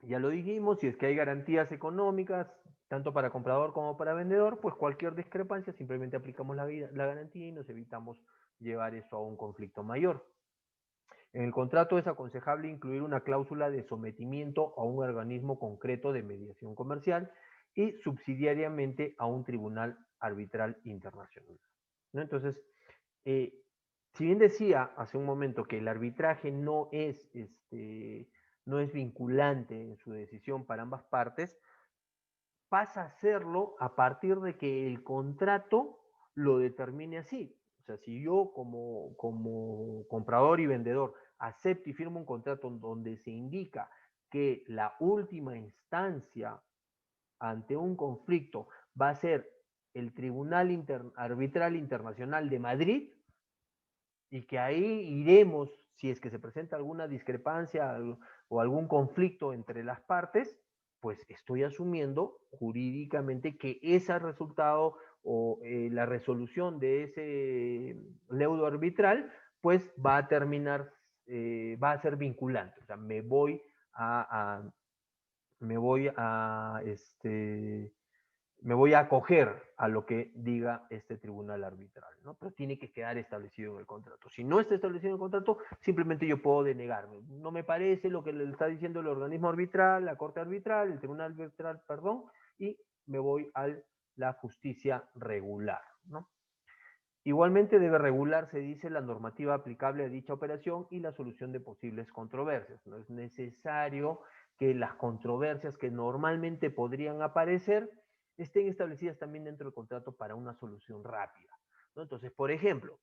Ya lo dijimos, si es que hay garantías económicas, tanto para comprador como para vendedor, pues cualquier discrepancia simplemente aplicamos la garantía y nos evitamos llevar eso a un conflicto mayor. En el contrato es aconsejable incluir una cláusula de sometimiento a un organismo concreto de mediación comercial y subsidiariamente a un tribunal arbitral internacional, ¿no? Entonces, si bien decía hace un momento que el arbitraje no es vinculante en su decisión para ambas partes, pasa a serlo a partir de que el contrato lo determine así. O sea, si yo como comprador y vendedor acepto y firmo un contrato donde se indica que la última instancia ante un conflicto va a ser el Tribunal Arbitral Internacional de Madrid, y que ahí iremos, si es que se presenta alguna discrepancia o algún conflicto entre las partes, pues estoy asumiendo jurídicamente que ese resultado o la resolución de ese leudo arbitral, pues va a terminar, va a ser vinculante. O sea, me voy a me voy a acoger a lo que diga este tribunal arbitral, ¿no? Pero tiene que quedar establecido en el contrato. Si no está establecido en el contrato, simplemente yo puedo denegarme. No me parece lo que le está diciendo el organismo arbitral, la corte arbitral, el tribunal arbitral, perdón, y me voy a la justicia regular, ¿no? Igualmente debe regularse, dice, la normativa aplicable a dicha operación y la solución de posibles controversias. No es necesario que las controversias que normalmente podrían aparecer estén establecidas también dentro del contrato para una solución rápida, ¿no? Entonces, por ejemplo,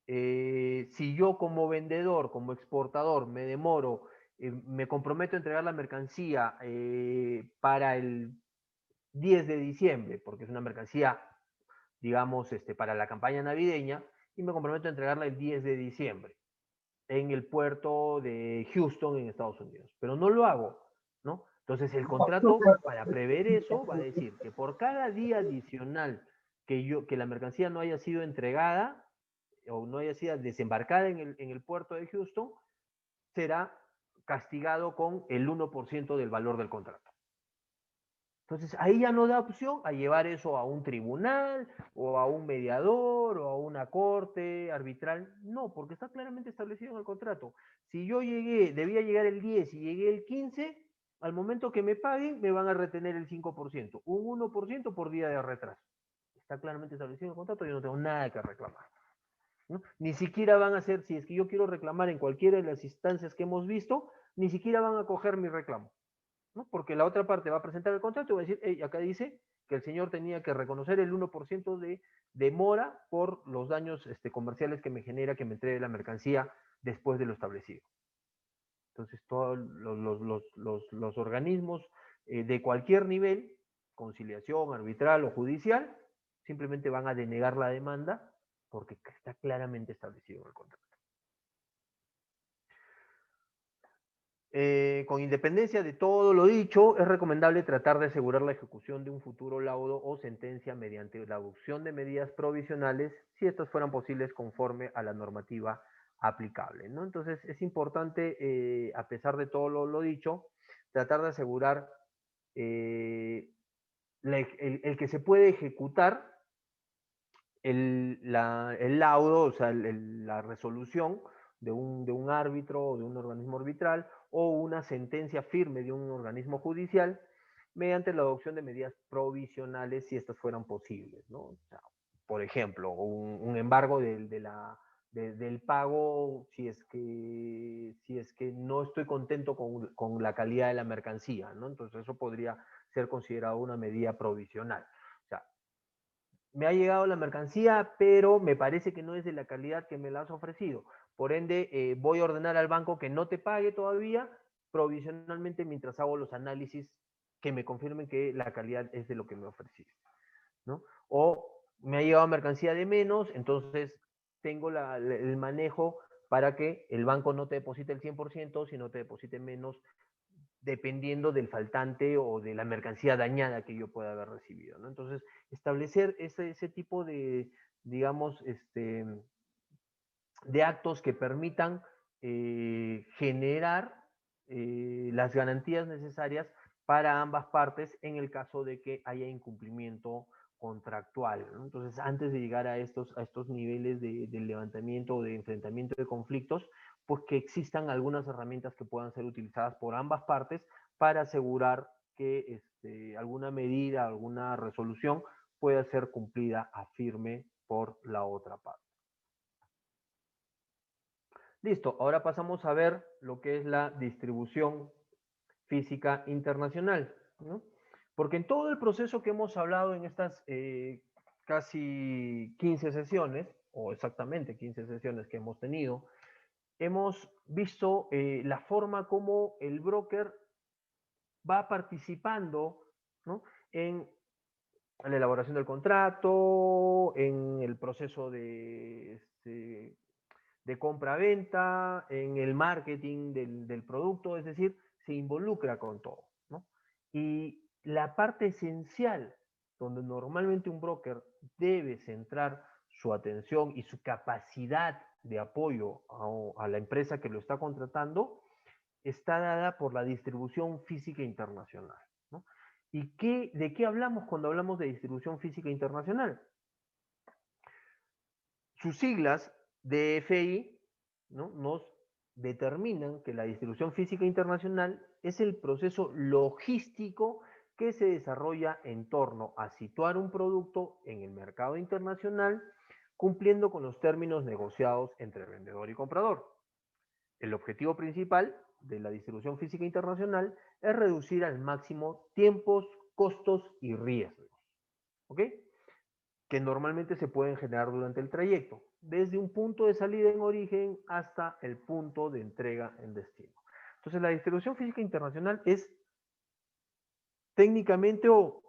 si yo como vendedor, como exportador, me demoro, me comprometo a entregar la mercancía para el 10 de diciembre, porque es una mercancía, digamos, para la campaña navideña, y me comprometo a entregarla el 10 de diciembre en el puerto de Houston, en Estados Unidos. Pero no lo hago, ¿no? Entonces el contrato, para prever eso, va a decir que por cada día adicional que la mercancía no haya sido entregada o no haya sido desembarcada en el puerto de Houston, será castigado con el 1% del valor del contrato. Entonces, ahí ya no da opción a llevar eso a un tribunal o a un mediador o a una corte arbitral. No, porque está claramente establecido en el contrato. Si yo debía llegar el 10 y llegué el 15, al momento que me paguen, me van a retener el 5%, un 1% por día de retraso. Está claramente establecido en el contrato, yo no tengo nada que reclamar, ¿no? Ni siquiera van a hacer, si es que yo quiero reclamar en cualquiera de las instancias que hemos visto, ni siquiera van a coger mi reclamo, ¿no? Porque la otra parte va a presentar el contrato y va a decir, hey, acá dice que el señor tenía que reconocer el 1% de demora por los daños comerciales que me genera que me entregue la mercancía después de lo establecido. Entonces, todos los organismos de cualquier nivel, conciliación, arbitral o judicial, simplemente van a denegar la demanda porque está claramente establecido en el contrato. Con independencia de todo lo dicho, es recomendable tratar de asegurar la ejecución de un futuro laudo o sentencia mediante la adopción de medidas provisionales, si estas fueran posibles conforme a la normativa aplicable, ¿no? Entonces, es importante, a pesar de todo lo dicho, tratar de asegurar el que se puede ejecutar el laudo, o sea, la resolución de un árbitro o de un organismo arbitral o una sentencia firme de un organismo judicial mediante la adopción de medidas provisionales si estas fueran posibles, ¿no? O sea, por ejemplo, un embargo del pago si es que no estoy contento con la calidad de la mercancía, ¿no? Entonces eso podría ser considerado una medida provisional. O sea, me ha llegado la mercancía, pero me parece que no es de la calidad que me la has ofrecido. Por ende, voy a ordenar al banco que no te pague todavía provisionalmente mientras hago los análisis que me confirmen que la calidad es de lo que me ofreciste, ¿no? O me ha llegado mercancía de menos, entonces tengo el manejo para que el banco no te deposite el 100%, sino te deposite menos dependiendo del faltante o de la mercancía dañada que yo pueda haber recibido, ¿no? Entonces, establecer ese tipo de, digamos, de actos que permitan generar las garantías necesarias para ambas partes en el caso de que haya incumplimiento contractual, ¿no? Entonces, antes de llegar a estos niveles de levantamiento o de enfrentamiento de conflictos, pues que existan algunas herramientas que puedan ser utilizadas por ambas partes para asegurar que alguna medida, alguna resolución pueda ser cumplida a firme por la otra parte. Listo, ahora pasamos a ver lo que es la distribución física internacional, ¿no? Porque en todo el proceso que hemos hablado en estas casi 15 sesiones, o exactamente 15 sesiones que hemos tenido, hemos visto la forma como el broker va participando, ¿no? En la elaboración del contrato, en el proceso de compra-venta, en el marketing del producto, es decir, se involucra con todo, ¿no? Y la parte esencial donde normalmente un broker debe centrar su atención y su capacidad de apoyo a la empresa que lo está contratando está dada por la distribución física internacional, ¿no? ¿Y de qué hablamos cuando hablamos de distribución física internacional? Sus siglas DFI, ¿no? Nos determinan que la distribución física internacional es el proceso logístico que se desarrolla en torno a situar un producto en el mercado internacional cumpliendo con los términos negociados entre vendedor y comprador. El objetivo principal de la distribución física internacional es reducir al máximo tiempos, costos y riesgos, ¿ok? Que normalmente se pueden generar durante el trayecto, desde un punto de salida en origen hasta el punto de entrega en destino. Entonces, la distribución física internacional es técnicamente o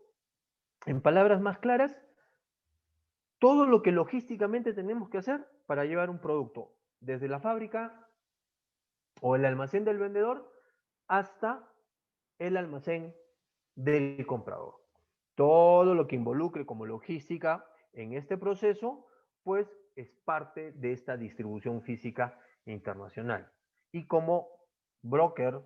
en palabras más claras, todo lo que logísticamente tenemos que hacer para llevar un producto desde la fábrica o el almacén del vendedor hasta el almacén del comprador. Todo lo que involucre como logística en este proceso, pues es parte de esta distribución física internacional. Y como broker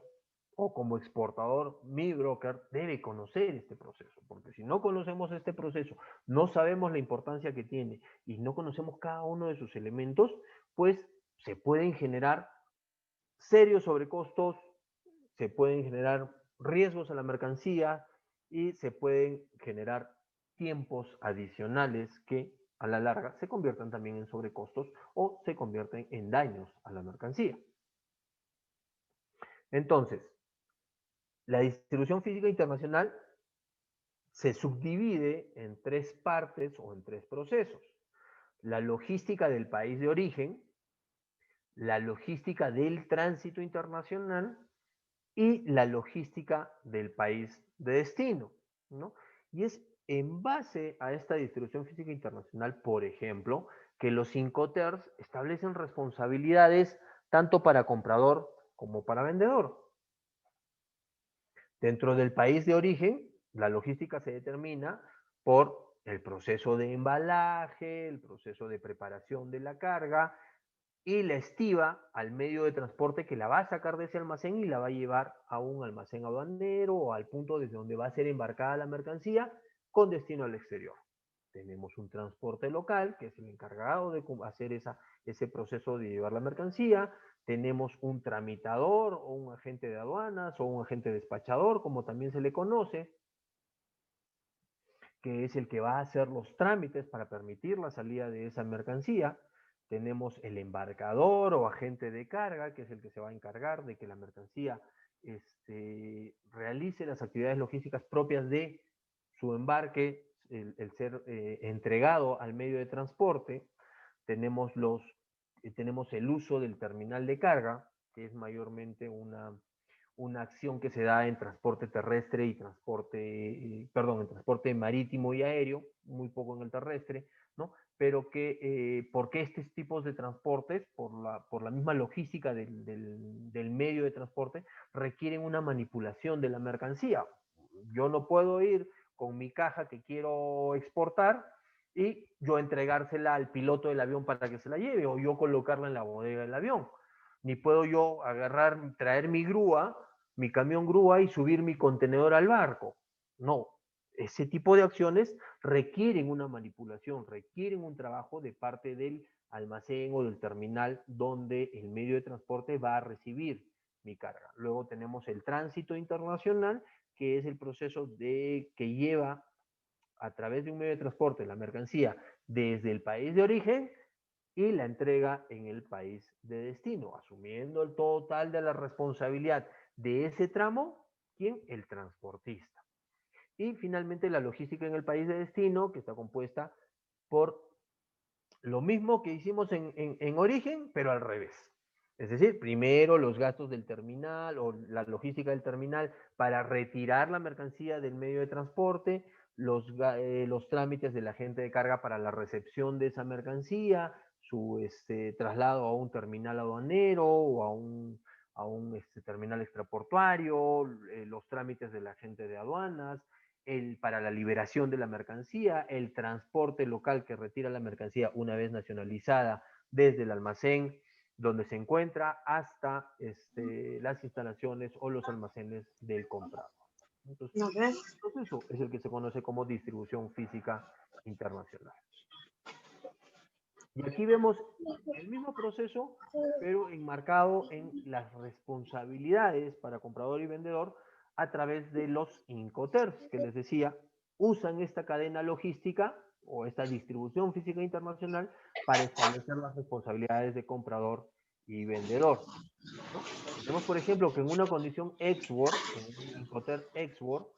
o como exportador, mi broker debe conocer este proceso, porque si no conocemos este proceso, no sabemos la importancia que tiene y no conocemos cada uno de sus elementos, pues se pueden generar serios sobrecostos, se pueden generar riesgos a la mercancía y se pueden generar tiempos adicionales que a la larga se conviertan también en sobrecostos o se convierten en daños a la mercancía. Entonces, la distribución física internacional se subdivide en tres partes o en tres procesos. La logística del país de origen, la logística del tránsito internacional y la logística del país de destino, ¿no? Y es en base a esta distribución física internacional, por ejemplo, que los Incoterms establecen responsabilidades tanto para comprador como para vendedor. Dentro del país de origen, la logística se determina por el proceso de embalaje, el proceso de preparación de la carga, y la estiva al medio de transporte que la va a sacar de ese almacén y la va a llevar a un almacén aduanero o al punto desde donde va a ser embarcada la mercancía con destino al exterior. Tenemos un transporte local, que es el encargado de hacer ese proceso de llevar la mercancía. Tenemos un tramitador o un agente de aduanas o un agente despachador, como también se le conoce, que es el que va a hacer los trámites para permitir la salida de esa mercancía. Tenemos el embarcador o agente de carga, que es el que se va a encargar de que la mercancía realice las actividades logísticas propias de su embarque, el ser entregado al medio de transporte. Tenemos, tenemos el uso del terminal de carga, que es mayormente una acción que se da en transporte terrestre y perdón, en transporte marítimo y aéreo, muy poco en el terrestre, ¿no? Pero que, ¿por qué estos tipos de transportes? Por la misma logística del medio de transporte, requieren una manipulación de la mercancía. Yo no puedo ir con mi caja que quiero exportar y yo entregársela al piloto del avión para que se la lleve, o yo colocarla en la bodega del avión. Ni puedo yo agarrar, traer mi camión grúa y subir mi contenedor al barco. No, ese tipo de acciones requieren una manipulación, requieren un trabajo de parte del almacén o del terminal donde el medio de transporte va a recibir mi carga. Luego tenemos el tránsito internacional, que es el proceso que lleva a través de un medio de transporte la mercancía desde el país de origen y la entrega en el país de destino, asumiendo el total de la responsabilidad de ese tramo, ¿quién? El transportista. Y finalmente la logística en el país de destino, que está compuesta por lo mismo que hicimos en origen, pero al revés. Es decir, primero los gastos del terminal o la logística del terminal para retirar la mercancía del medio de transporte, los trámites del agente de carga para la recepción de esa mercancía, su traslado a un terminal aduanero o a un terminal extraportuario, los trámites del agente de aduanas, para la liberación de la mercancía, el transporte local que retira la mercancía una vez nacionalizada desde el almacén donde se encuentra hasta las instalaciones o los almacenes del comprador. Entonces, el proceso es el que se conoce como distribución física internacional. Y aquí vemos el mismo proceso, pero enmarcado en las responsabilidades para comprador y vendedor a través de los Incoterms, que les decía, usan esta cadena logística o esta distribución física internacional para establecer las responsabilidades de comprador y vendedor, ¿no? Tenemos, por ejemplo, que en una condición export, en un Incoterm export,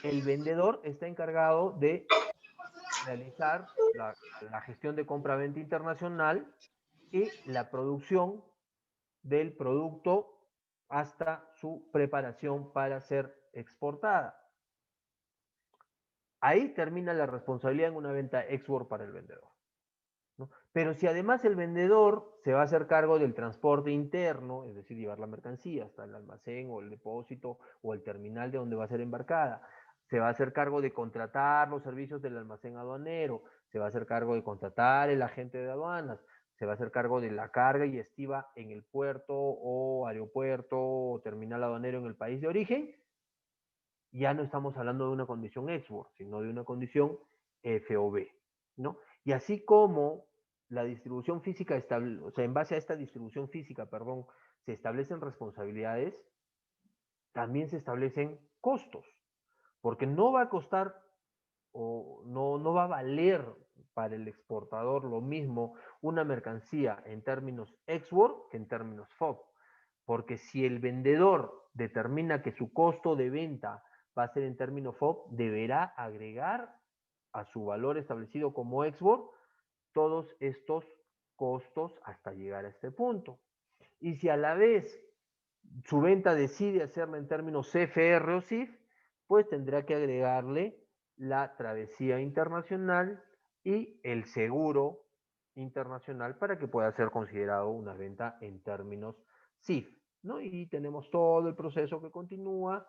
el vendedor está encargado de realizar la gestión de compra-venta internacional y la producción del producto hasta su preparación para ser exportada. Ahí termina la responsabilidad en una venta export para el vendedor, ¿no? Pero si además el vendedor se va a hacer cargo del transporte interno, es decir, llevar la mercancía hasta el almacén o el depósito o el terminal de donde va a ser embarcada, se va a hacer cargo de contratar los servicios del almacén aduanero, se va a hacer cargo de contratar el agente de aduanas, se va a hacer cargo de la carga y estiva en el puerto o aeropuerto o terminal aduanero en el país de origen, ya no estamos hablando de una condición export, sino de una condición FOB, ¿no? Y así como la distribución física, o sea, en base a esta distribución física, perdón, se establecen responsabilidades, también se establecen costos, porque no va a costar o no va a valer para el exportador lo mismo una mercancía en términos export que en términos FOB, porque si el vendedor determina que su costo de venta va a ser en términos FOB, deberá agregar a su valor establecido como export todos estos costos hasta llegar a este punto. Y si a la vez su venta decide hacerla en términos CFR o CIF, pues tendrá que agregarle la travesía internacional y el seguro internacional para que pueda ser considerado una venta en términos CIF, ¿no? Y tenemos todo el proceso que continúa,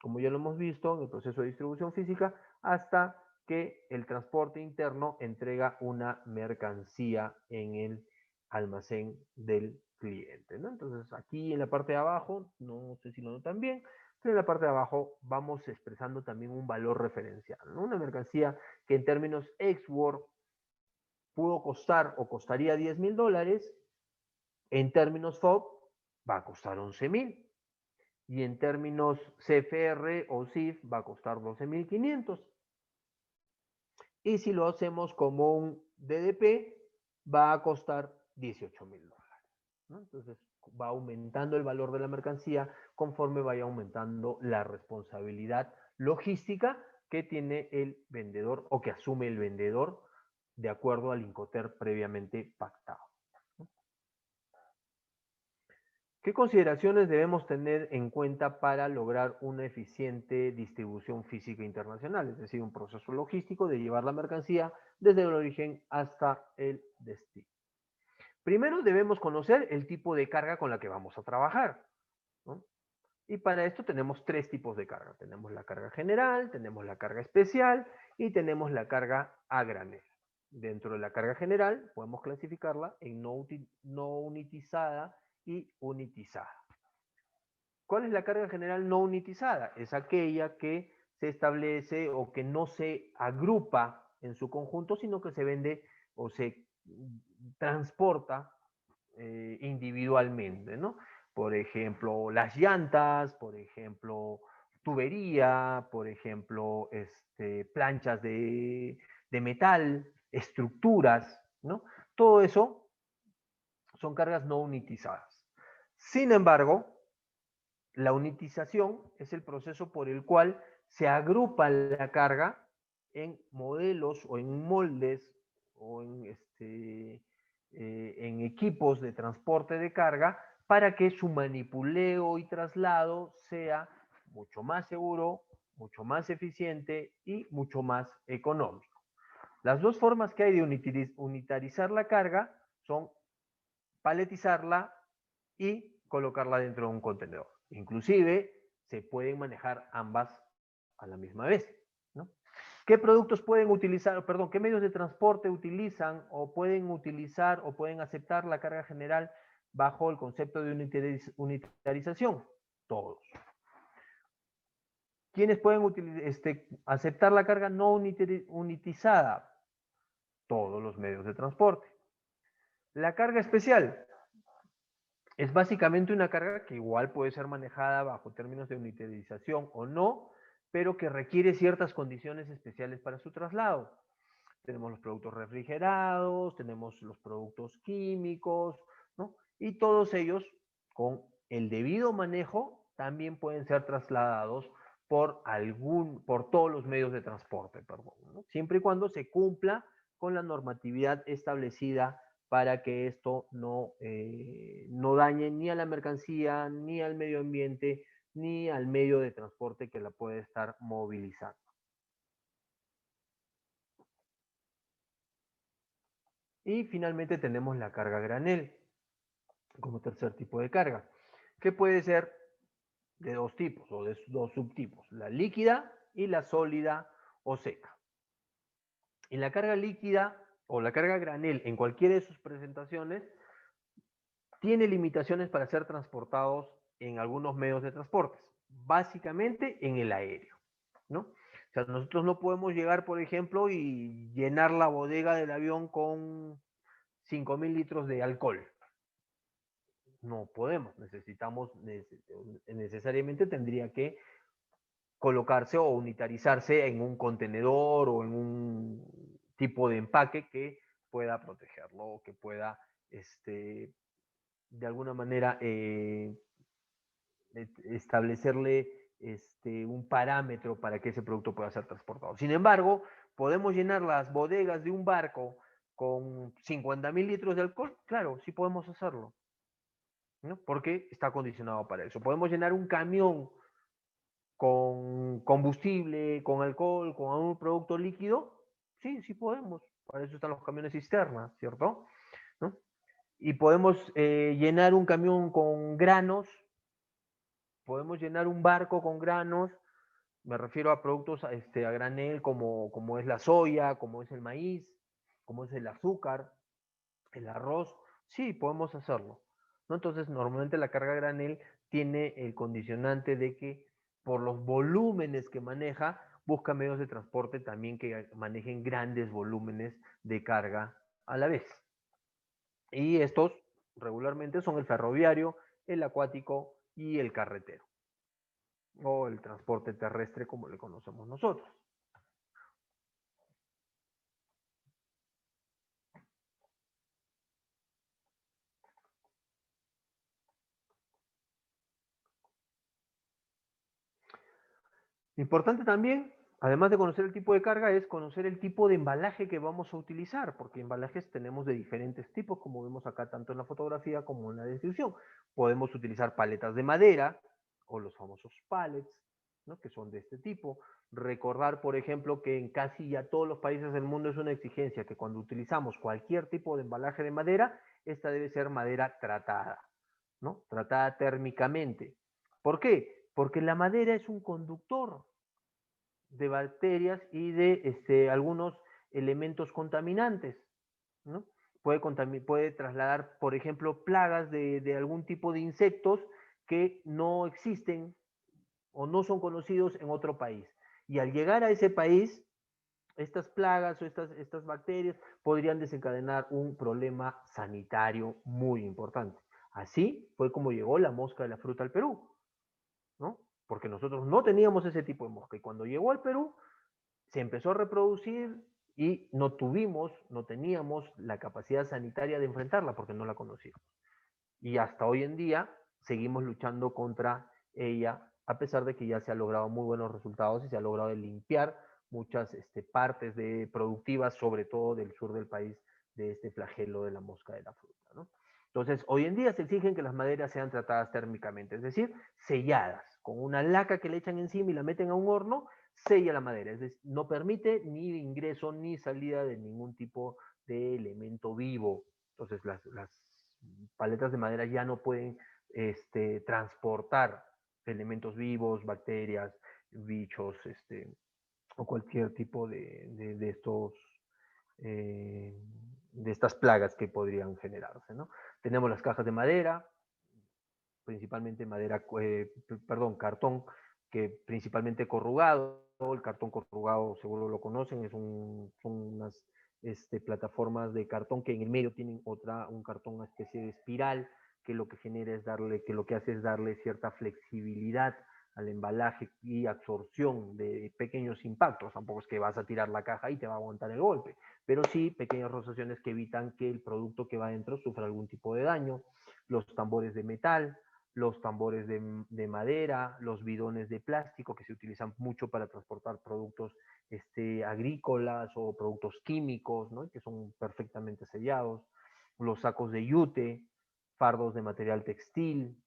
como ya lo hemos visto, en el proceso de distribución física, hasta que el transporte interno entrega una mercancía en el almacén del cliente, ¿no? Entonces, aquí en la parte de abajo, no sé si lo notan bien, pero en la parte de abajo vamos expresando también un valor referencial, ¿no? Una mercancía que en términos export pudo costar o costaría $10,000, en términos FOB va a costar 11,000. Y en términos CFR o CIF va a costar 12,500. Y si lo hacemos como un DDP, va a costar $18,000, ¿no? Entonces va aumentando el valor de la mercancía conforme vaya aumentando la responsabilidad logística que tiene el vendedor o que asume el vendedor de acuerdo al Incoterm previamente pactado. ¿Qué consideraciones debemos tener en cuenta para lograr una eficiente distribución física internacional? Es decir, un proceso logístico de llevar la mercancía desde el origen hasta el destino. Primero debemos conocer el tipo de carga con la que vamos a trabajar, ¿no? Y para esto tenemos tres tipos de carga. Tenemos la carga general, tenemos la carga especial y tenemos la carga a granel. Dentro de la carga general podemos clasificarla en no unitizada y unitizada. ¿Cuál es la carga general no unitizada? Es aquella que se establece o que no se agrupa en su conjunto, sino que se vende o se transporta individualmente, ¿no? Por ejemplo, las llantas, por ejemplo, tubería, por ejemplo, planchas de metal, estructuras, ¿no? Todo eso son cargas no unitizadas. Sin embargo, la unitización es el proceso por el cual se agrupa la carga en modelos o en moldes o en equipos de transporte de carga para que su manipuleo y traslado sea mucho más seguro, mucho más eficiente y mucho más económico. Las dos formas que hay de unitarizar la carga son paletizarla y colocarla dentro de un contenedor. Inclusive se pueden manejar ambas a la misma vez, ¿no? ¿Qué productos pueden utilizar, perdón, qué medios de transporte utilizan o pueden utilizar o pueden aceptar la carga general bajo el concepto de unitarización? Todos. ¿Quiénes pueden aceptar la carga no unitizada? Todos los medios de transporte. La carga especial es básicamente una carga que igual puede ser manejada bajo términos de unitarización o no, pero que requiere ciertas condiciones especiales para su traslado. Tenemos los productos refrigerados, tenemos los productos químicos, ¿no? Y todos ellos, con el debido manejo, también pueden ser trasladados por todos los medios de transporte, perdón, ¿no? Siempre y cuando se cumpla con la normatividad establecida para que esto no dañe ni a la mercancía, ni al medio ambiente, ni al medio de transporte que la puede estar movilizando. Y finalmente tenemos la carga a granel como tercer tipo de carga, que puede ser de dos tipos o de dos subtipos, la líquida y la sólida o seca. Y la carga líquida o la carga a granel en cualquiera de sus presentaciones tiene limitaciones para ser transportados en algunos medios de transporte, básicamente en el aéreo, ¿no? O sea, nosotros no podemos llegar, por ejemplo, y llenar la bodega del avión con 5.000 litros de alcohol. No podemos, necesariamente tendría que colocarse o unitarizarse en un contenedor o en un tipo de empaque que pueda protegerlo o que pueda, de alguna manera, establecerle un parámetro para que ese producto pueda ser transportado. Sin embargo, podemos llenar las bodegas de un barco con 50.000 litros de alcohol. Claro, sí podemos hacerlo, ¿no? Porque está acondicionado para eso. Podemos llenar un camión con combustible, con alcohol, con algún producto líquido. Sí, sí podemos. Para eso están los camiones cisterna, ¿cierto? ¿No? Y podemos llenar un camión con granos, podemos llenar un barco con granos, me refiero a productos a granel como es la soya, como es el maíz, como es el azúcar, el arroz. Sí, podemos hacerlo, ¿no? Entonces, normalmente la carga granel tiene el condicionante de que por los volúmenes que maneja, busca medios de transporte también que manejen grandes volúmenes de carga a la vez. Y estos regularmente son el ferroviario, el acuático y el carretero, o el transporte terrestre como le conocemos nosotros. Importante también, además de conocer el tipo de carga, es conocer el tipo de embalaje que vamos a utilizar, porque embalajes tenemos de diferentes tipos, como vemos acá tanto en la fotografía como en la descripción. Podemos utilizar paletas de madera o los famosos pallets, ¿no? Que son de este tipo. Recordar, por ejemplo, que en casi ya todos los países del mundo es una exigencia que cuando utilizamos cualquier tipo de embalaje de madera, esta debe ser madera tratada, ¿no? Tratada térmicamente. ¿Por qué? Porque la madera es un conductor de bacterias y de algunos elementos contaminantes, ¿no? Puede trasladar, por ejemplo, plagas de algún tipo de insectos que no existen o no son conocidos en otro país. Y al llegar a ese país, estas plagas o estas bacterias podrían desencadenar un problema sanitario muy importante. Así fue como llegó la mosca de la fruta al Perú, ¿no? Porque nosotros no teníamos ese tipo de mosca. Y cuando llegó al Perú, se empezó a reproducir y no teníamos la capacidad sanitaria de enfrentarla porque no la conocíamos. Y hasta hoy en día seguimos luchando contra ella, a pesar de que ya se ha logrado muy buenos resultados y se ha logrado limpiar muchas partes productivas, sobre todo del sur del país, de este flagelo de la mosca de la fruta, ¿no? Entonces, hoy en día se exigen que las maderas sean tratadas térmicamente, es decir, selladas, con una laca que le echan encima y la meten a un horno, sella la madera, es decir, no permite ni ingreso ni salida de ningún tipo de elemento vivo. Entonces, las paletas de madera ya no pueden transportar elementos vivos, bacterias, bichos, o cualquier tipo de estos de estas plagas que podrían generarse, ¿no? Tenemos las cajas de madera, principalmente madera, perdón, cartón, que principalmente corrugado. El cartón corrugado, seguro lo conocen, son unas plataformas de cartón que en el medio tienen un cartón, una especie de espiral, que lo que genera es que lo que hace es darle cierta flexibilidad al embalaje y absorción de pequeños impactos. Tampoco es que vas a tirar la caja y te va a aguantar el golpe, pero sí pequeñas rotaciones que evitan que el producto que va dentro sufra algún tipo de daño. Los tambores de metal, los tambores de madera, los bidones de plástico que se utilizan mucho para transportar productos agrícolas o productos químicos, ¿no? Que son perfectamente sellados, los sacos de yute, fardos de material textil,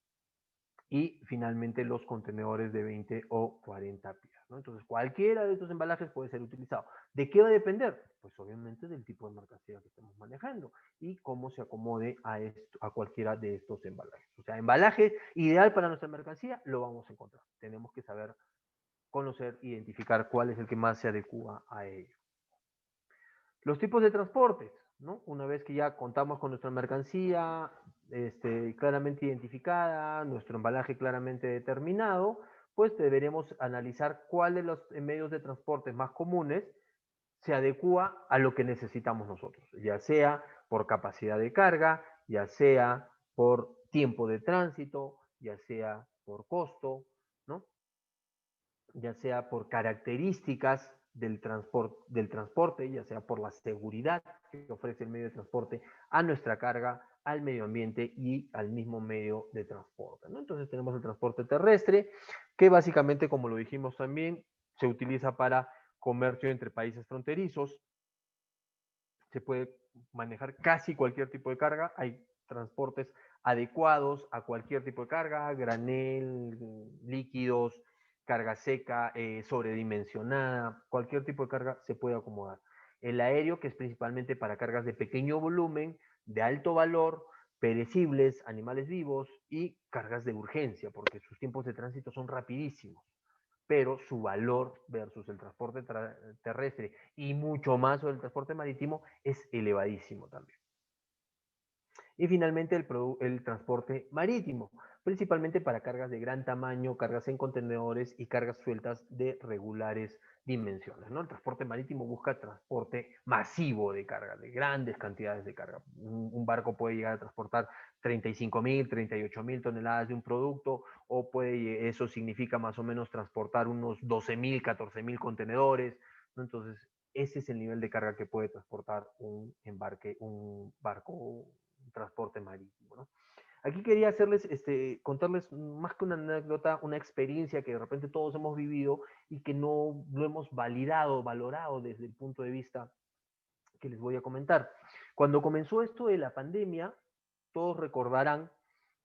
y finalmente los contenedores de 20 o 40 pies, ¿no? Entonces, cualquiera de estos embalajes puede ser utilizado. ¿De qué va a depender? Pues obviamente del tipo de mercancía que estemos manejando y cómo se acomode a cualquiera de estos embalajes. O sea, embalaje ideal para nuestra mercancía lo vamos a encontrar. Tenemos que saber conocer, identificar cuál es el que más se adecua a ello. Los tipos de transportes, ¿no? Una vez que ya contamos con nuestra mercancía claramente identificada, nuestro embalaje claramente determinado, pues deberemos analizar cuál de los medios de transporte más comunes se adecua a lo que necesitamos nosotros, ya sea por capacidad de carga, ya sea por tiempo de tránsito, ya sea por costo, ¿no? Ya sea por características del transporte, ya sea por la seguridad que ofrece el medio de transporte a nuestra carga, al medio ambiente y al mismo medio de transporte, ¿no? Entonces tenemos el transporte terrestre, que básicamente, como lo dijimos también, se utiliza para comercio entre países fronterizos. Se puede manejar casi cualquier tipo de carga, hay transportes adecuados a cualquier tipo de carga, granel, líquidos, carga seca, sobredimensionada, cualquier tipo de carga se puede acomodar. El aéreo, que es principalmente para cargas de pequeño volumen, de alto valor, perecibles, animales vivos y cargas de urgencia, porque sus tiempos de tránsito son rapidísimos, pero su valor versus el transporte terrestre y mucho más sobre el transporte marítimo es elevadísimo también. Y finalmente el transporte marítimo, principalmente para cargas de gran tamaño, cargas en contenedores y cargas sueltas de regulares dimensiones, ¿no? El transporte marítimo busca transporte masivo de carga, de grandes cantidades de carga. Un barco puede llegar a transportar 35.000, 38.000 toneladas de un producto, o eso significa más o menos transportar unos 12.000, 14.000 contenedores, ¿no? Entonces, ese es el nivel de carga que puede transportar un barco, transporte marítimo, ¿no? Aquí quería contarles más que una anécdota, una experiencia que de repente todos hemos vivido y que no lo hemos valorado desde el punto de vista que les voy a comentar. Cuando comenzó esto de la pandemia, todos recordarán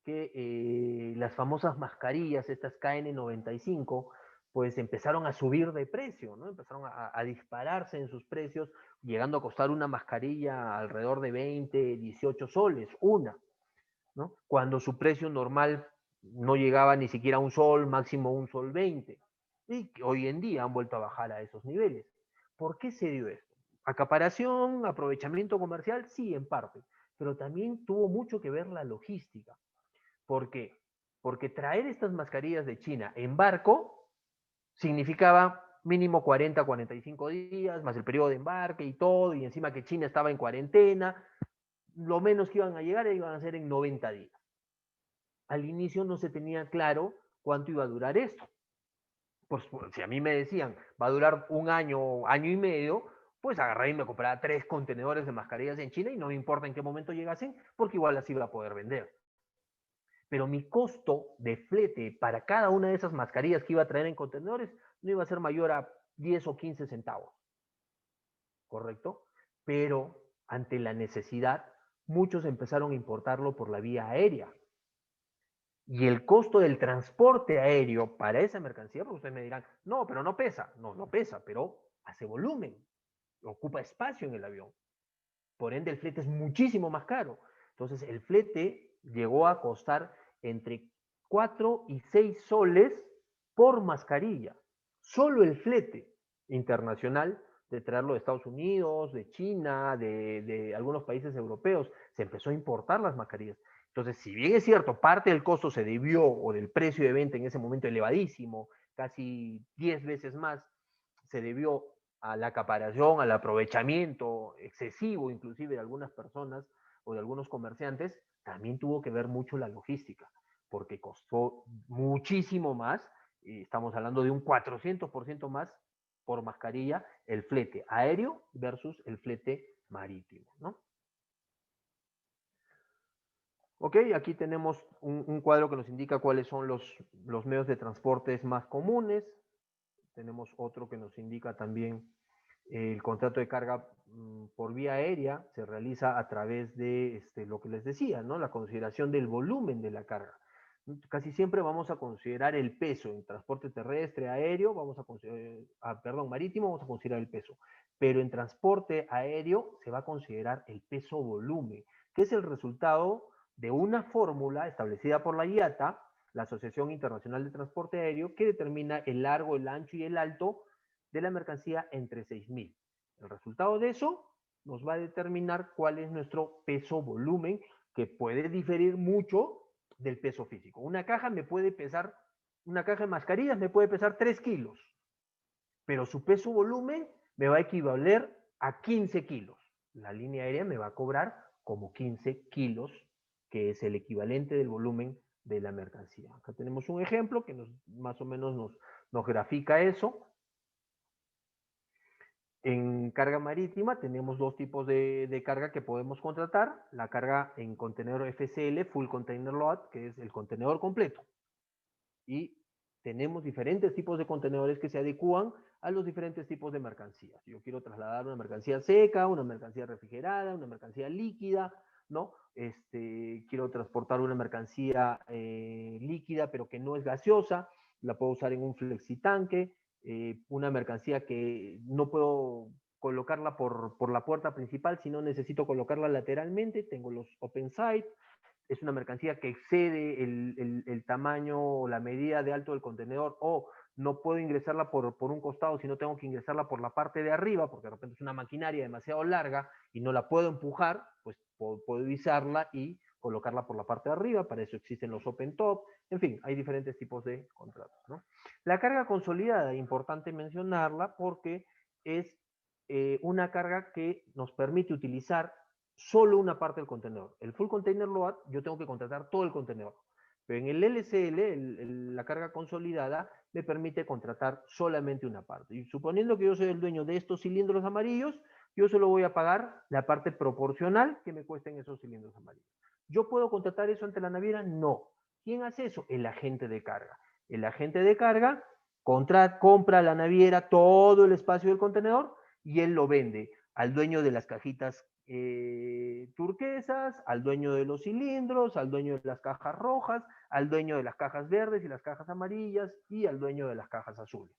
que las famosas mascarillas, estas KN95, pues empezaron a subir de precio, ¿no? Empezaron a dispararse en sus precios, llegando a costar una mascarilla alrededor de 20, 18 soles, una, ¿no? Cuando su precio normal no llegaba ni siquiera a un sol, máximo un sol 20. Y hoy en día han vuelto a bajar a esos niveles. ¿Por qué se dio esto? Acaparación, aprovechamiento comercial, sí, en parte, pero también tuvo mucho que ver la logística. ¿Por qué? Porque traer estas mascarillas de China en barco significaba mínimo 40, 45 días, más el periodo de embarque y todo, y encima que China estaba en cuarentena, lo menos que iban a llegar iban a ser en 90 días. Al inicio no se tenía claro cuánto iba a durar esto. Pues si a mí me decían, va a durar un año, año y medio, pues agarré y me compraba 3 contenedores de mascarillas en China y no me importa en qué momento llegasen, porque igual las iba a poder vender. Pero mi costo de flete para cada una de esas mascarillas que iba a traer en contenedores no iba a ser mayor a 10 o 15 centavos, ¿correcto? Pero ante la necesidad, muchos empezaron a importarlo por la vía aérea. Y el costo del transporte aéreo para esa mercancía, porque ustedes me dirán, no, pero no pesa. No, no pesa, pero hace volumen, ocupa espacio en el avión. Por ende, el flete es muchísimo más caro. Entonces, el flete llegó a costar entre 4 y 6 soles por mascarilla. Solo el flete internacional de traerlo de Estados Unidos, de China, de algunos países europeos, se empezó a importar las mascarillas. Entonces, si bien es cierto, parte del costo se debió, o del precio de venta en ese momento elevadísimo, casi 10 veces más, se debió a la acaparación, al aprovechamiento excesivo inclusive de algunas personas o de algunos comerciantes, también tuvo que ver mucho la logística, porque costó muchísimo más, y estamos hablando de un 400% más por mascarilla, el flete aéreo versus el flete marítimo, ¿no? Ok, aquí tenemos un cuadro que nos indica cuáles son los medios de transporte más comunes. Tenemos otro que nos indica también el contrato de carga por vía aérea se realiza a través de lo que les decía, ¿no? La consideración del volumen de la carga. Casi siempre vamos a considerar el peso en transporte terrestre, aéreo, vamos a considerar, perdón, marítimo, vamos a considerar el peso. Pero en transporte aéreo se va a considerar el peso volumen, que es el resultado de una fórmula establecida por la IATA, la Asociación Internacional de Transporte Aéreo, que determina el largo, el ancho y el alto de la mercancía entre 6.000. El resultado de eso nos va a determinar cuál es nuestro peso volumen, que puede diferir mucho del peso físico. Una caja de mascarillas me puede pesar 3 kilos, pero su peso volumen me va a equivaler a 15 kilos. La línea aérea me va a cobrar como 15 kilos, que es el equivalente del volumen de la mercancía. Acá tenemos un ejemplo que más o menos nos grafica eso. En carga marítima tenemos dos tipos de carga que podemos contratar. La carga en contenedor FCL, Full Container Load, que es el contenedor completo. Y tenemos diferentes tipos de contenedores que se adecúan a los diferentes tipos de mercancías. Yo quiero trasladar una mercancía seca, una mercancía refrigerada, una mercancía líquida, ¿no? Quiero transportar una mercancía líquida, pero que no es gaseosa, la puedo usar en un flexitanque, una mercancía que no puedo colocarla por la puerta principal, sino necesito colocarla lateralmente, tengo los open side, es una mercancía que excede el tamaño o la medida de alto del contenedor, o no puedo ingresarla por un costado, sino tengo que ingresarla por la parte de arriba, porque de repente es una maquinaria demasiado larga y no la puedo empujar, pues puedo izarla y colocarla por la parte de arriba. Para eso existen los open top. En fin, hay diferentes tipos de contratos, ¿no? La carga consolidada, importante mencionarla porque es una carga que nos permite utilizar solo una parte del contenedor. El full container load, yo tengo que contratar todo el contenedor. Pero en el LCL, la carga consolidada, me permite contratar solamente una parte. Y suponiendo que yo soy el dueño de estos cilindros amarillos, yo solo voy a pagar la parte proporcional que me cuesten esos cilindros amarillos. ¿Yo puedo contratar eso ante la naviera? No. ¿Quién hace eso? El agente de carga. El agente de carga compra a la naviera todo el espacio del contenedor y él lo vende al dueño de las cajitas turquesas, al dueño de los cilindros, al dueño de las cajas rojas, al dueño de las cajas verdes y las cajas amarillas y al dueño de las cajas azules.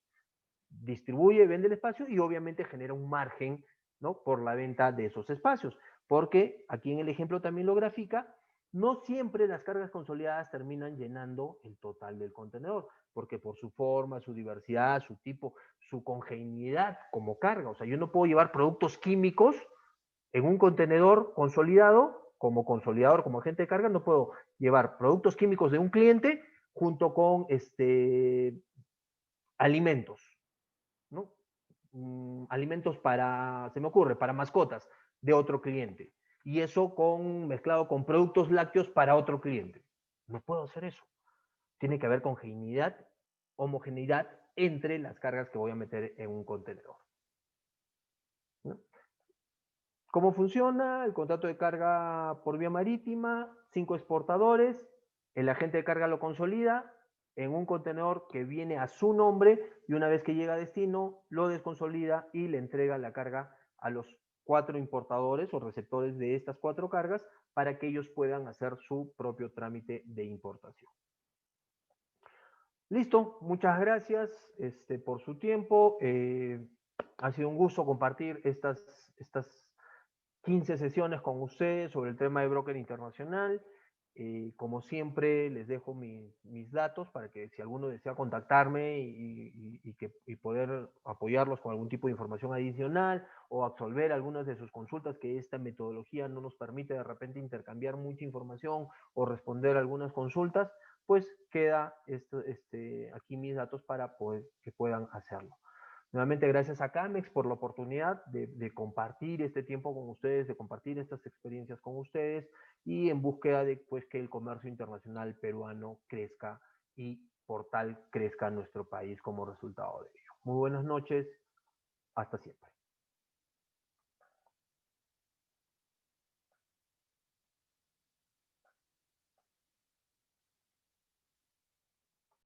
Distribuye, vende el espacio y obviamente genera un margen, ¿no? Por la venta de esos espacios. Porque aquí en el ejemplo también lo grafica, no siempre las cargas consolidadas terminan llenando el total del contenedor, porque por su forma, su diversidad, su tipo, su congeñidad como carga. O sea, yo no puedo llevar productos químicos en un contenedor consolidado, como consolidador, como agente de carga, no puedo llevar productos químicos de un cliente junto con alimentos, ¿no? Alimentos para, se me ocurre, para mascotas de otro cliente. Y eso mezclado con productos lácteos para otro cliente. No puedo hacer eso. Tiene que haber homogeneidad entre las cargas que voy a meter en un contenedor. ¿Cómo funciona? El contrato de carga por vía marítima, 5 exportadores, el agente de carga lo consolida en un contenedor que viene a su nombre y una vez que llega a destino, lo desconsolida y le entrega la carga a los 4 importadores o receptores de estas 4 cargas para que ellos puedan hacer su propio trámite de importación. Listo, muchas gracias por su tiempo. Ha sido un gusto compartir estas 15 sesiones con ustedes sobre el tema de broker internacional. Como siempre, les dejo mis datos para que si alguno desea contactarme y poder apoyarlos con algún tipo de información adicional o absolver algunas de sus consultas, que esta metodología no nos permite de repente intercambiar mucha información o responder algunas consultas, pues queda aquí mis datos para que puedan hacerlo. Nuevamente, gracias a Camex por la oportunidad de compartir este tiempo con ustedes, de compartir estas experiencias con ustedes y en búsqueda de pues, que el comercio internacional peruano crezca y por tal crezca nuestro país como resultado de ello. Muy buenas noches, hasta siempre.